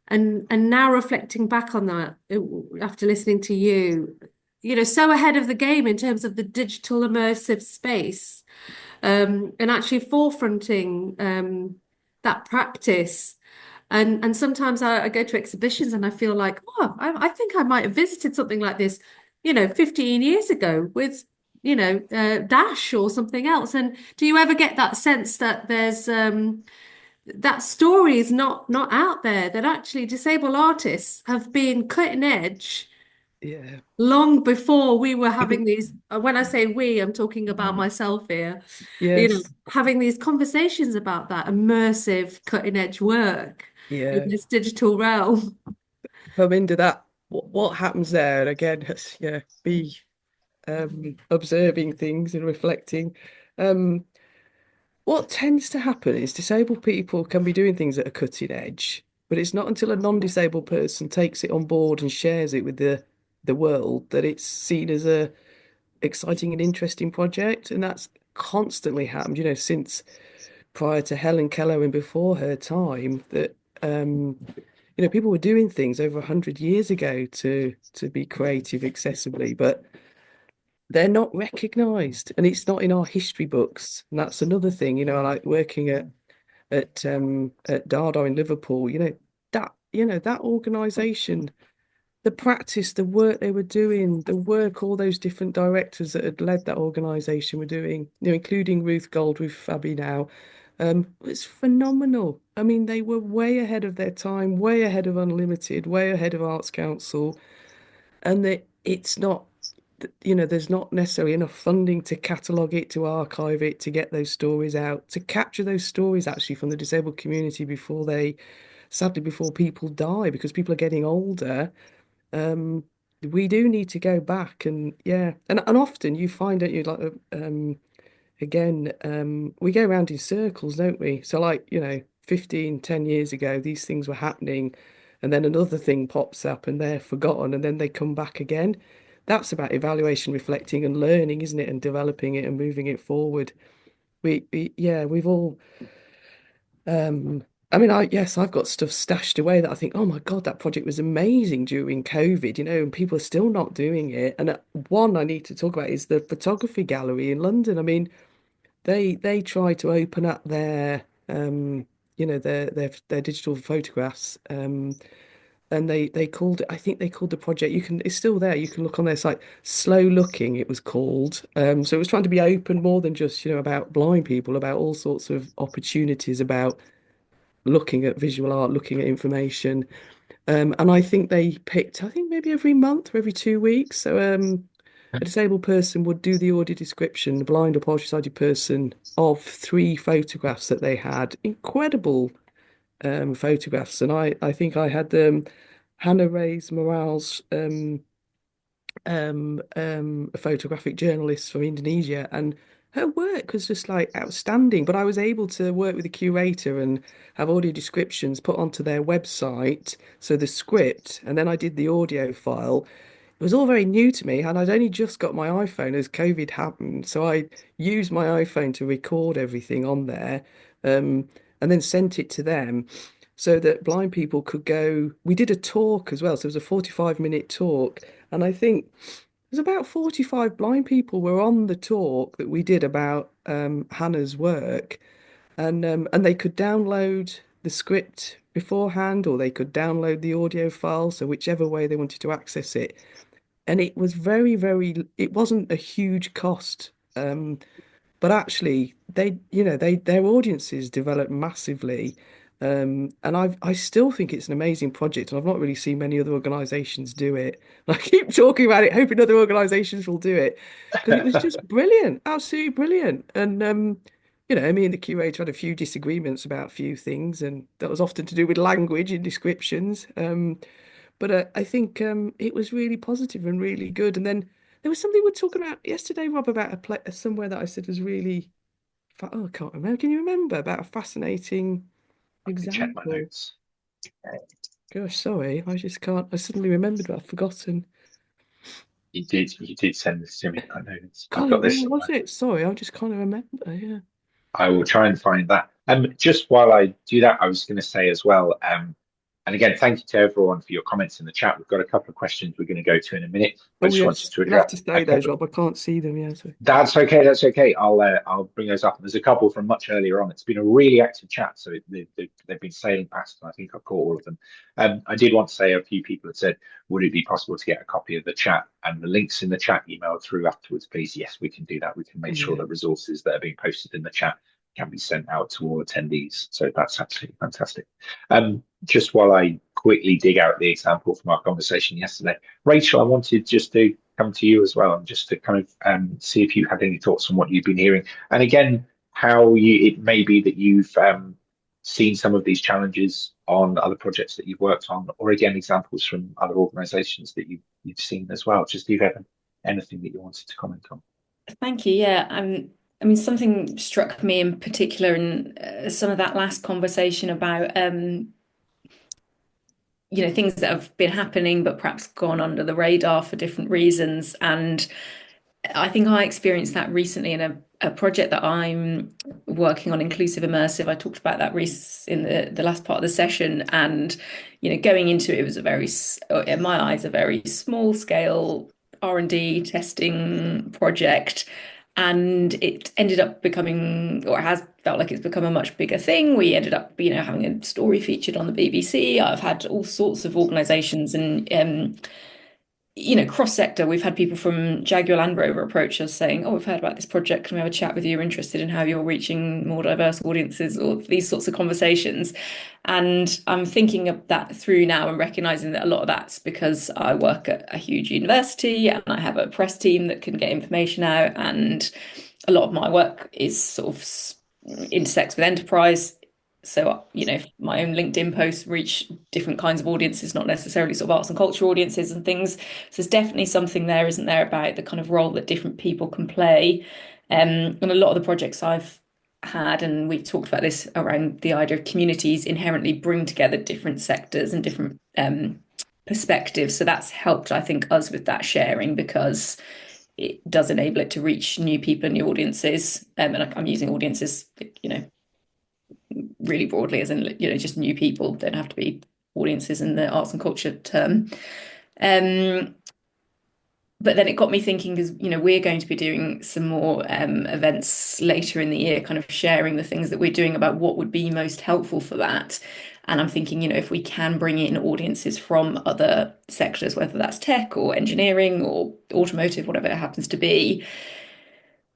And now reflecting back on that, after listening to you, so ahead of the game in terms of the digital immersive space, and actually forefronting that practice. And sometimes I go to exhibitions and I feel like, oh, I think I might have visited something like this, 15 years ago with, Dash or something else. And do you ever get that sense that there's that story is not out there, that actually disabled artists have been cutting edge Yeah. long before we were having these, when I say we, I'm talking about myself here, Yes. having these conversations about that immersive cutting edge work in Yeah. this digital realm. Come into that. What happens there? And again, be observing things and reflecting. Um, what tends to happen is disabled people can be doing things at a cutting edge, but it's not until a non-disabled person takes it on board and shares it with the world that it's seen as exciting and interesting project, and that's constantly happened, since prior to Helen Keller and before her time, that people were doing things over 100 years ago to be creative accessibly, but they're not recognized, and it's not in our history books. And that's another thing, like working at DaDa in Liverpool, that organization, the practice, the work they were doing, the work all those different directors that had led that organization were doing, including Ruth Gold with Fabi now, was phenomenal. I mean, they were way ahead of their time, way ahead of Unlimited, way ahead of Arts Council, and that it's not, there's not necessarily enough funding to catalogue it, to archive it, to get those stories out, to capture those stories actually from the disabled community sadly, before people die, because people are getting older. We do need to go back, and yeah, and often you find that again, we go around in circles, don't we? So 10 years ago, these things were happening, and then another thing pops up and they're forgotten, and then they come back again. That's about evaluation, reflecting and learning, isn't it? And developing it and moving it forward. Yeah, we've all, I mean, yes, I've got stuff stashed away that I think, oh my God, that project was amazing during COVID, and people are still not doing it. And one I need to talk about is the photography gallery in London. I mean, they try to open up their their digital photographs, and they called it, I think they called the project, it's still there, you can look on their site, Slow Looking it was called. So it was trying to be open more than just about blind people, about all sorts of opportunities, about looking at visual art, looking at information. And I think they picked, I think maybe every month or every 2 weeks. So a disabled person would do the audio description, a blind or partially sighted person, of 3 photographs that they had. Incredible photographs. And I think I had Hannah Reyes Morales, a photographic journalist from Indonesia, and her work was just outstanding. But I was able to work with the curator and have audio descriptions put onto their website, so the script, and then I did the audio file. It was all very new to me, and I'd only just got my iPhone as COVID happened, so I used my iPhone to record everything on there, and then sent it to them so that blind people could go. We did a talk as well, so it was a 45-minute talk, and I think there's about 45 blind people were on the talk that we did about Hannah's work, and they could download the script beforehand, or they could download the audio file, so whichever way they wanted to access it. And it was it wasn't a huge cost. But actually their audiences developed massively. And I still think it's an amazing project, and I've not really seen many other organizations do it. And I keep talking about it, hoping other organizations will do it, because it was just brilliant, absolutely brilliant. And me and the curator had a few disagreements about a few things, and that was often to do with language in descriptions. But I think it was really positive and really good. And then there was something we were talking about yesterday, Rob, about somewhere that I said was really, oh, I can't remember. Can you remember about a fascinating I can check my example? notes. Gosh, sorry, I just can't. I suddenly remembered, but I've forgotten. You did send this to me. I know I've God, got this where was somewhere. it? Sorry, I just can't remember. Yeah. I will try and find that. Just while I do that, I was going to say as well, and again, thank you to everyone for your comments in the chat. We've got a couple of questions we're going to go to in a minute. I Oh just wanted yes, to you'll have address to a say those, couple. Rob. I can't see them. Yeah. So. That's okay. That's okay. I'll bring those up. There's a couple from much earlier on. It's been a really active chat, so they've been sailing past, and I think I've caught all of them. I did want to say a few people had said, would it be possible to get a copy of the chat and the links in the chat emailed through afterwards, please? Yes, we can do that. We can make sure that resources that are being posted in the chat can be sent out to all attendees. So that's absolutely fantastic. Just while I quickly dig out the example from our conversation yesterday, Rachel, I wanted just to come to you as well, and just to kind of see if you had any thoughts on what you've been hearing, and again, how it may be that you've seen some of these challenges on other projects that you've worked on, or again, examples from other organisations that you've seen as well. Just if you have anything that you wanted to comment on. Thank you. Yeah, I mean, something struck me in particular in some of that last conversation about things that have been happening but perhaps gone under the radar for different reasons, and I think I experienced that recently in a project that I'm working on, inclusive immersive. I talked about that in the last part of the session, and going into it was in my eyes, a very small scale R&D testing project, and it ended up becoming, or it has felt like it's become, a much bigger thing. We ended up having a story featured on the BBC. I've had all sorts of organizations and cross-sector. We've had people from Jaguar Land Rover approach us saying, "Oh, we've heard about this project. Can we have a chat with you? We're interested in how you're reaching more diverse audiences," or these sorts of conversations. And I'm thinking of that through now and recognizing that a lot of that's because I work at a huge university and I have a press team that can get information out. And a lot of my work is sort of intersects with enterprise. So, my own LinkedIn posts reach different kinds of audiences, not necessarily sort of arts and culture audiences and things. So there's definitely something there, isn't there, about the kind of role that different people can play. And a lot of the projects I've had, and we've talked about this around the idea of communities, inherently bring together different sectors and different perspectives. So that's helped, I think, us with that sharing, because it does enable it to reach new people and new audiences. And I'm using audiences, really broadly, as in just new people, don't have to be audiences in the arts and culture term. But then it got me thinking, because we're going to be doing some more events later in the year, kind of sharing the things that we're doing about what would be most helpful for that. And I'm thinking, if we can bring in audiences from other sectors, whether that's tech or engineering or automotive, whatever it happens to be.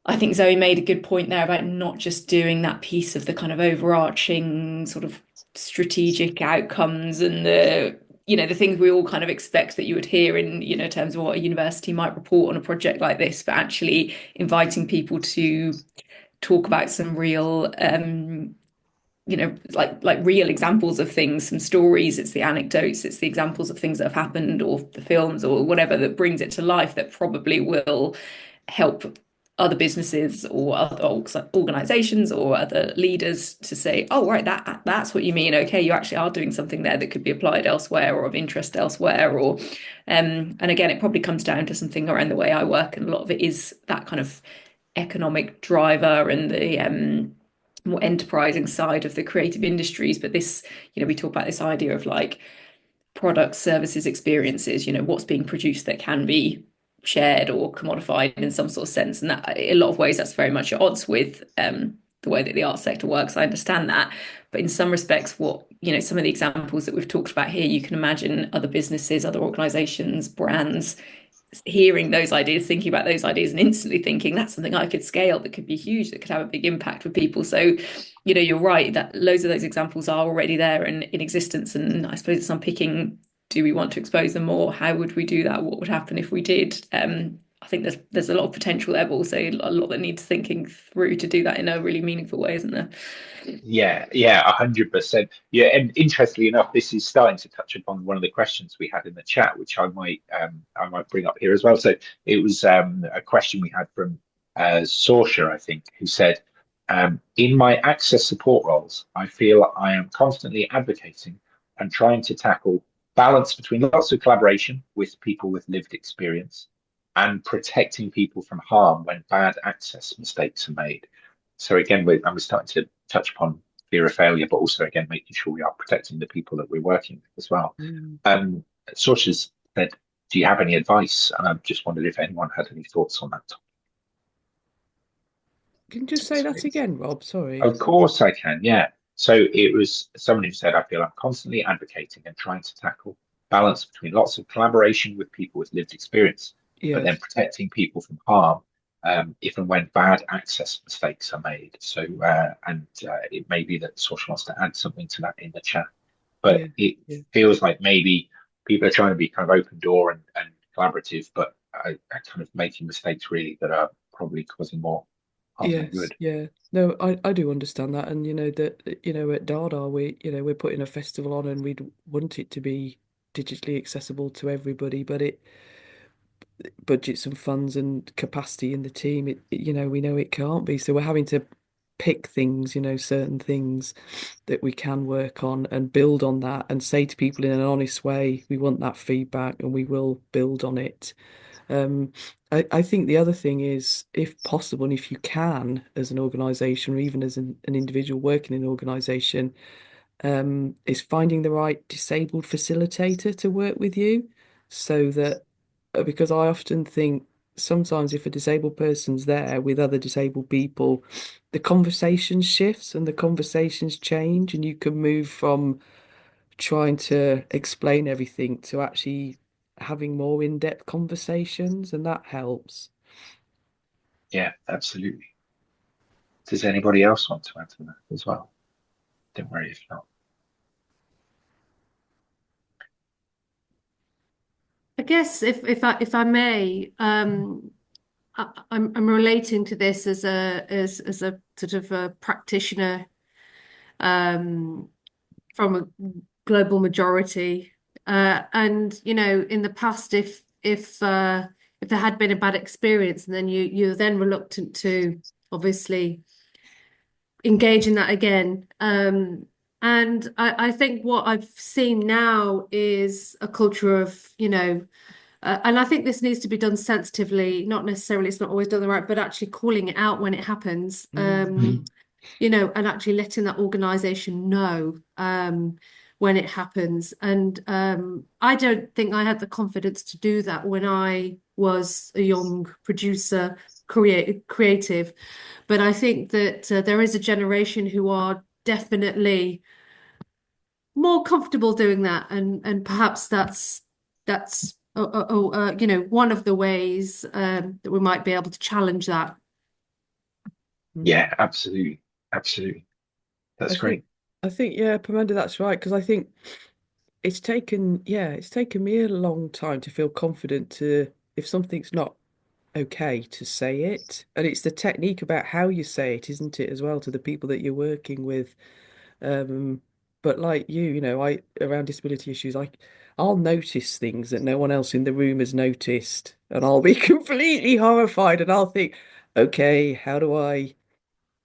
I think Zoe made a good point there about not just doing that piece of the kind of overarching sort of strategic outcomes and the things we all kind of expect that you would hear in terms of what a university might report on a project like this, but actually inviting people to talk about some real like real examples of things, some stories. It's the anecdotes, it's the examples of things that have happened, or the films or whatever that brings it to life, that probably will help other businesses or other organizations or other leaders to say, "Oh, right, that's what you mean. Okay, you actually are doing something there that could be applied elsewhere or of interest elsewhere." Or and again, it probably comes down to something around the way I work, and a lot of it is that kind of economic driver and the more enterprising side of the creative industries. But this, we talk about this idea of like products, services, experiences, what's being produced that can be shared or commodified in some sort of sense. And that, in a lot of ways, that's very much at odds with the way that the arts sector works. I understand that. But in some respects, some of the examples that we've talked about here, you can imagine other businesses, other organizations, brands hearing those ideas, thinking about those ideas, and instantly thinking, that's something I could scale, that could be huge, that could have a big impact for people. So, you're right that loads of those examples are already there and in existence. And I suppose it's unpicking, do we want to expose them more? How would we do that? What would happen if we did? I think there's a lot of potential there, but also a lot that needs thinking through to do that in a really meaningful way, isn't there? Yeah, 100%. Yeah, and interestingly enough, this is starting to touch upon one of the questions we had in the chat, which I might bring up here as well. So it was a question we had from Sorsha, I think, who said, in my access support roles, I feel I am constantly advocating and trying to tackle balance between lots of collaboration with people with lived experience and protecting people from harm when bad access mistakes are made. So again, I'm starting to touch upon fear of failure, but also again making sure we are protecting the people that we're working with as well. Sources said, "Do you have any advice?" And I just wondered if anyone had any thoughts on that topic. Can you just say that again, Rob? Sorry. Of course I can. Yeah. So it was someone who said, "I feel I'm constantly advocating and trying to tackle balance between lots of collaboration with people with lived experience, but then protecting people from harm if and when bad access mistakes are made." So, it may be that Sorsha wants to add something to that in the chat, but it feels like maybe people are trying to be kind of open door and collaborative, but are kind of making mistakes really that are probably causing more harm than good. Yeah. No, I do understand that. And, that, at DaDa, we're putting a festival on and we'd want it to be digitally accessible to everybody, but budgets and funds and capacity in the team, we know it can't be. So we're having to pick things, certain things that we can work on and build on that and say to people in an honest way, we want that feedback and we will build on it. I think the other thing is, if possible, and if you can, as an organisation or even as an individual working in an organisation, is finding the right disabled facilitator to work with you, so that because I often think sometimes if a disabled person's there with other disabled people, the conversation shifts and the conversations change, and you can move from trying to explain everything to actually having more in-depth conversations, and that helps. Yeah, absolutely. Does anybody else want to add to that as well? Don't worry if not. I guess if I may, I'm relating to this as a sort of a practitioner from a global majority, and in the past, if there had been a bad experience, and then you're then reluctant to obviously engage in that again. And I think what I've seen now is a culture of, and I think this needs to be done sensitively, not necessarily, it's not always done the right, but actually calling it out when it happens, and actually letting that organization know when it happens. And I don't think I had the confidence to do that when I was a young producer, creative. But I think that there is a generation who are definitely more comfortable doing that, and perhaps that's one of the ways that we might be able to challenge that. Yeah, absolutely. Absolutely. That's great. I think, yeah, Parminder, that's right. Because I think it's taken me a long time to feel confident to, if something's not okay, to say it. And it's the technique about how you say it, isn't it, as well, to the people that you're working with. But like I around disability issues, I'll notice things that no one else in the room has noticed, and I'll be completely horrified, and I'll think, okay, how do I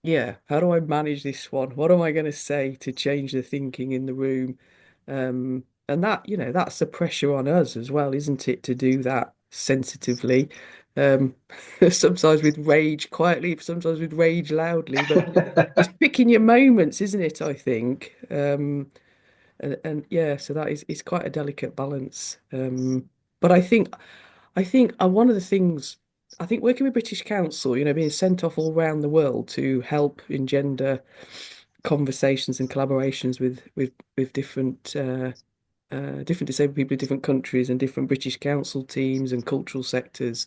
manage this one? What am I going to say to change the thinking in the room? And that's the pressure on us as well, isn't it, to do that sensitively? Um, sometimes with rage quietly, sometimes with rage loudly, but it's picking your moments, isn't it, I think? And yeah, so that is quite a delicate balance. But I think one of the things, I think working with British Council, being sent off all around the world to help engender conversations and collaborations with different disabled people in different countries and different British Council teams and cultural sectors.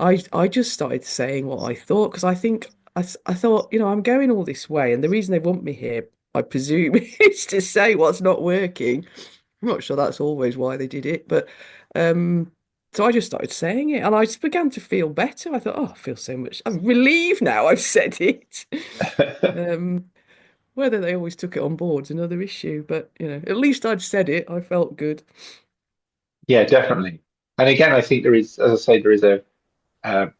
I just started saying what I thought, because I thought, I'm going all this way, and the reason they want me here, I presume, is to say what's not working. I'm not sure that's always why they did it, but so I just started saying it, and I just began to feel better. I thought, oh, I feel so much. I'm relieved now I've said it. Whether they always took it on board is another issue, but at least I'd said it. I felt good. Yeah, definitely. And again, I think there is, as I say, there is I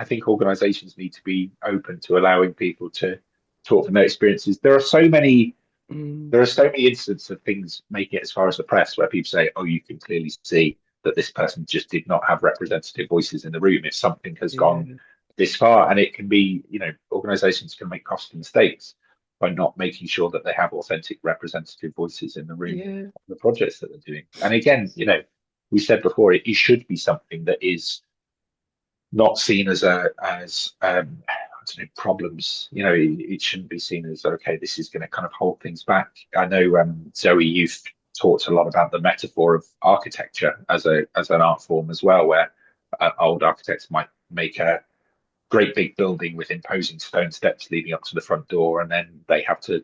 think organizations need to be open to allowing people to talk from their experiences. There are so many instances of things making it as far as the press where people say, oh, you can clearly see that this person just did not have representative voices in the room if something has gone this far. And it can be, organizations can make costly mistakes by not making sure that they have authentic representative voices in the room on the projects that they're doing. And again, we said before, it should be something that is not seen as problems. It shouldn't be seen as, okay, this is going to kind of hold things back. I know, Zoe, you've talked a lot about the metaphor of architecture as an art form as well, where old architects might make a great big building with imposing stone steps leading up to the front door, and then they have to,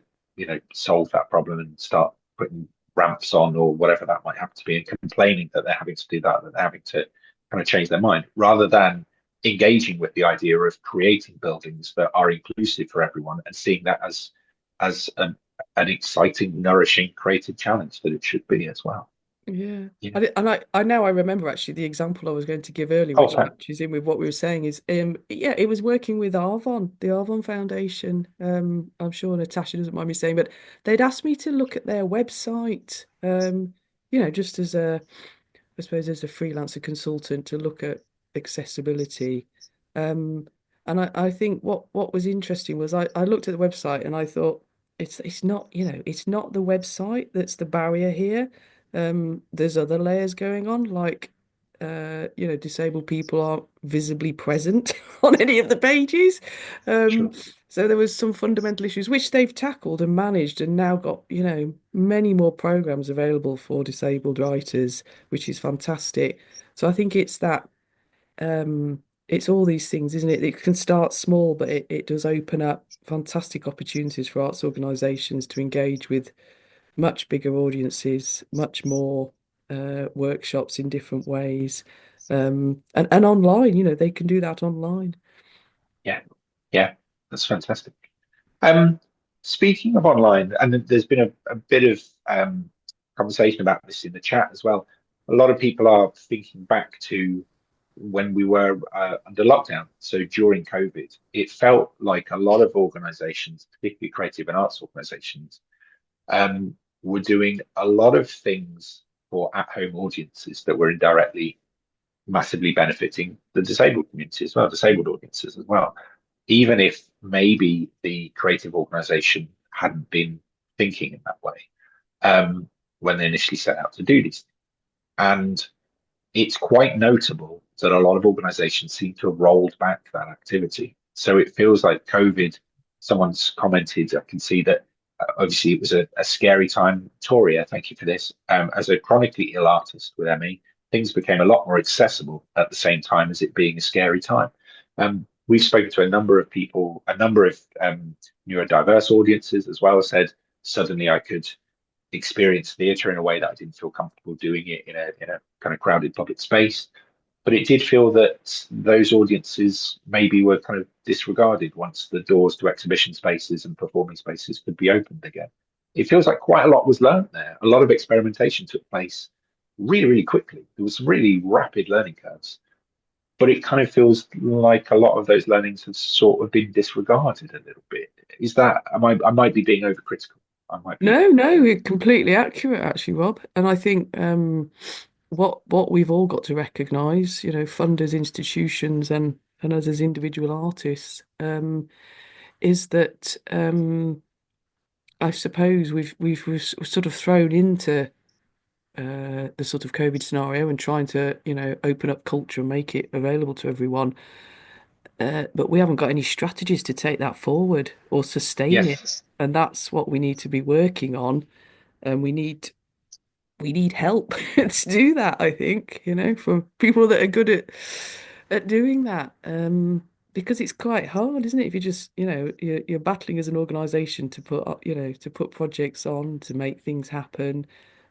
solve that problem and start putting ramps on or whatever that might have to be, and complaining that they're having to do that they're having to kind of change their mind, rather than engaging with the idea of creating buildings that are inclusive for everyone and seeing that as an exciting, nourishing, creative challenge that it should be as well. Yeah. I now I remember actually the example I was going to give earlier, which matches in with what we were saying, is it was working with Arvon, the Arvon Foundation. I'm sure Natasha doesn't mind me saying, but they'd asked me to look at their website, just as I suppose, as a freelancer consultant to look at accessibility. And I think what was interesting was I looked at the website and I thought it's not, it's not the website that's the barrier here. There's other layers going on, like disabled people aren't visibly present on any of the pages. Sure. So there was some fundamental issues which they've tackled and managed and now got, many more programs available for disabled writers, which is fantastic. So I think it's that it's all these things, isn't it? It can start small, but it does open up fantastic opportunities for arts organisations to engage with much bigger audiences, much more workshops in different ways. And online, they can do that online. Yeah, yeah, that's fantastic. Um, Speaking of online, and there's been a bit of conversation about this in the chat as well. A lot of people are thinking back to when we were under lockdown. So during COVID, it felt like a lot of organizations, particularly creative and arts organizations, were doing a lot of things for at-home audiences that were indirectly massively benefiting the disabled community as well, disabled audiences as well, even if maybe the creative organization hadn't been thinking in that way when they initially set out to do these things. And it's quite notable that a lot of organizations seem to have rolled back that activity. So it feels like COVID, someone's commented, I can see that obviously it was a scary time. Toria, thank you for this. As a chronically ill artist with ME, things became a lot more accessible at the same time as it being a scary time. We've spoken to a number of people, a number of neurodiverse audiences as well, said suddenly I could experience theatre in a way that I didn't feel comfortable doing it in a kind of crowded public space. But it did feel that those audiences maybe were kind of disregarded once the doors to exhibition spaces and performing spaces could be opened again. It feels like quite a lot was learned there. A lot of experimentation took place really, really quickly. There was some really rapid learning curves. But it kind of feels like a lot of those learnings have sort of been disregarded a little bit. Is that, I might be being overcritical. I might be. No, you're completely accurate, actually, Rob. And I think what we've all got to recognise, funders, institutions, and us as individual artists, is that I suppose we've sort of thrown into the sort of COVID scenario and trying to, open up culture and make it available to everyone. But we haven't got any strategies to take that forward or sustain it. Yes. And that's what we need to be working on. And we need help to do that, I think, from people that are good at doing that. Because it's quite hard, isn't it? If you just, you're battling as an organization to put up, to put projects on, to make things happen,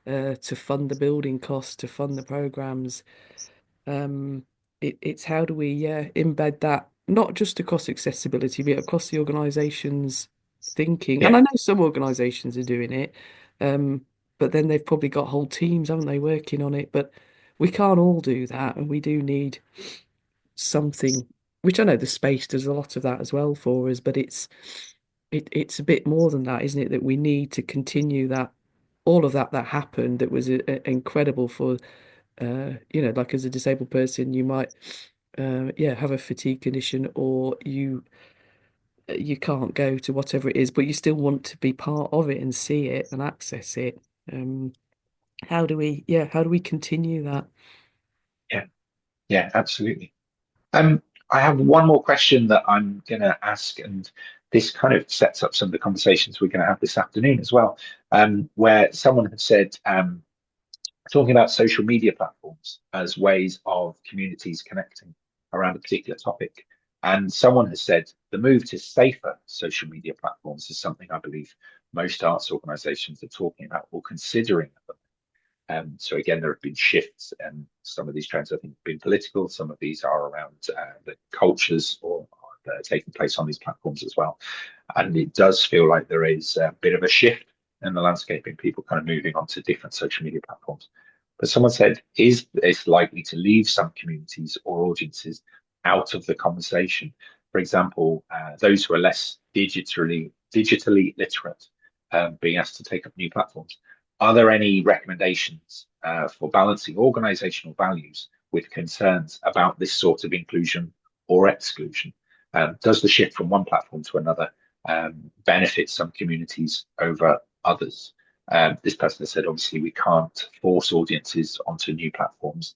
to fund the building costs, to fund the programs. It's how do we embed that not just across accessibility, but across the organization's thinking. And Yeah. I know some organizations are doing it, but then they've probably got whole teams, haven't they, working on it. But we can't all do that, and we do need something, which I know the space does a lot of that as well for us, but it's a bit more than that, isn't it? That we need to continue that all of that happened that was incredible for like as a disabled person, you might have a fatigue condition or you can't go to whatever it is, but you still want to be part of it and see it and access it. How do we continue that? Yeah. Yeah, absolutely. I have one more question that I'm going to ask, and this kind of sets up some of the conversations we're going to have this afternoon as well, where someone had said, talking about social media platforms as ways of communities connecting around a particular topic. And someone has said the move to safer social media platforms is something I believe most arts organizations are talking about or considering. So again, there have been shifts, and some of these trends I think have been political. Some of these are around the cultures or that are taking place on these platforms as well. And it does feel like there is a bit of a shift in the landscape in people kind of moving on to different social media platforms. But someone said, is this likely to leave some communities or audiences out of the conversation? For example, those who are less digitally literate being asked to take up new platforms. Are there any recommendations for balancing organizational values with concerns about this sort of inclusion or exclusion? Does the shift from one platform to another benefit some communities over others? This person has said, obviously, we can't force audiences onto new platforms,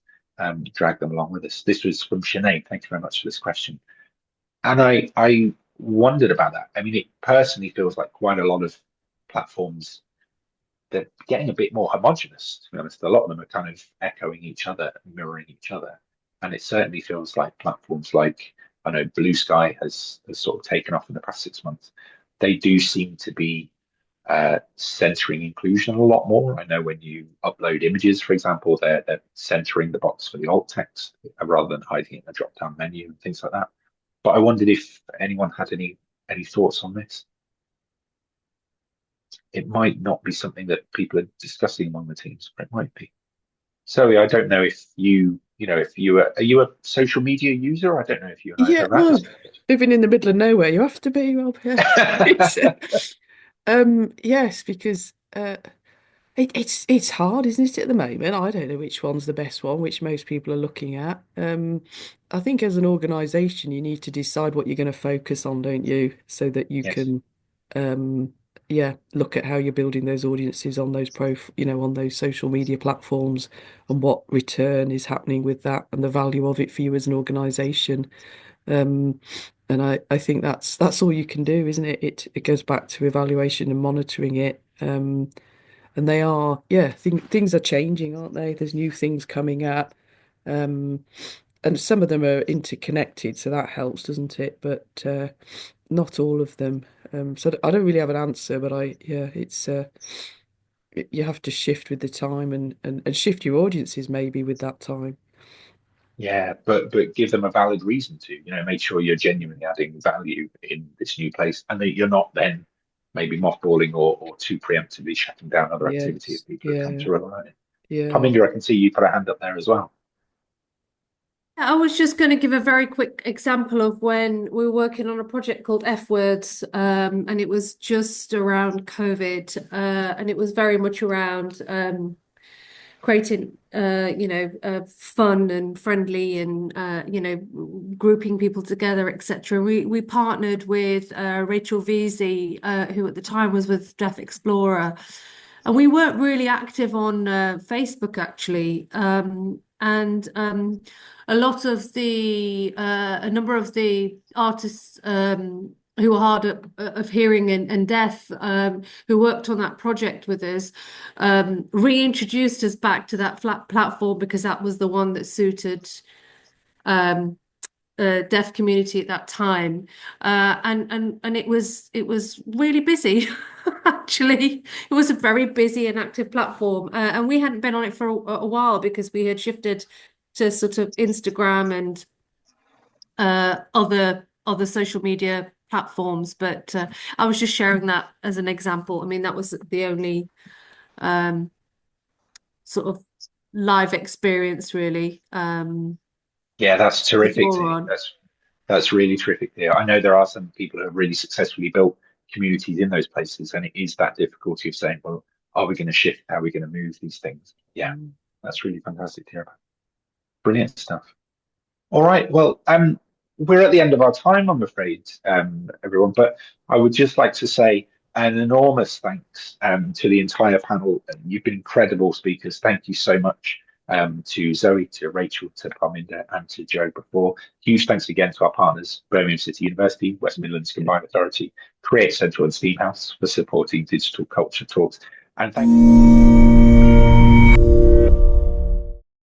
drag them along with us. This was from Sinead. Thank you very much for this question. And I wondered about that. I mean, it personally feels like quite a lot of platforms, they're getting a bit more homogenous, to be honest. A lot of them are kind of echoing each other, mirroring each other. And it certainly feels like platforms like, I know Blue Sky has sort of taken off in the past 6 months. They do seem to be centering inclusion a lot more. I know when you upload images, for example, they're centering the box for the alt text rather than hiding it in a drop-down menu and things like that. But I wondered if anyone had any thoughts on this. It might not be something that people are discussing among the teams, but it might be. Zoe, I don't know if are you a social media user? I don't know if you and I Yeah, have well, had. living in the middle of nowhere, you have to be. Well, yes, because it's hard, isn't it, at the moment? I don't know which one's the best one, which most people are looking at. I think as an organisation, you need to decide what you're going to focus on, don't you? So that you Yes. can, look at how you're building those audiences on those on those social media platforms, and what return is happening with that, and the value of it for you as an organisation. And I think that's all you can do, isn't it? It goes back to evaluation and monitoring it. And they are, things are changing, aren't they? There's new things coming up. And some of them are interconnected, so that helps, doesn't it? But not all of them. So I don't really have an answer, but it's you have to shift with the time, and shift your audiences maybe with that time. Yeah, but give them a valid reason to, make sure you're genuinely adding value in this new place, and that you're not then maybe mothballing or too preemptively shutting down other activity if people have come to rely on it. Yeah. Parminder, I can see you put a hand up there as well. I was just going to give a very quick example of when we were working on a project called F Words, and it was just around COVID, and it was very much around creating, fun and friendly, and grouping people together, etc. We partnered with Rachel Veazey, who at the time was with Deaf Explorer, and we weren't really active on Facebook actually, and a number of the artists who are hard of hearing and deaf, who worked on that project with us, reintroduced us back to that flat platform because that was the one that suited deaf community at that time, and it was really busy. Actually, it was a very busy and active platform, and we hadn't been on it for a while because we had shifted to sort of Instagram and other social media platforms. But I was just sharing that as an example. I mean, that was the only sort of live experience really. Yeah, that's terrific. That's really terrific there. I know there are some people who have really successfully built communities in those places, and it is that difficulty of saying, well, are we going to shift? How are we going to move these things? Yeah, that's really fantastic to hear about. Brilliant stuff. All right, well, we're at the end of our time, I'm afraid, everyone, but I would just like to say an enormous thanks to the entire panel. You've been incredible speakers. Thank you so much to Zoe, to Rachel, to Parminder, and to Joe before. Huge thanks again to our partners, Birmingham City University, West Midlands Combined Authority, Create Central and Steam House for supporting digital culture talks. And thank you.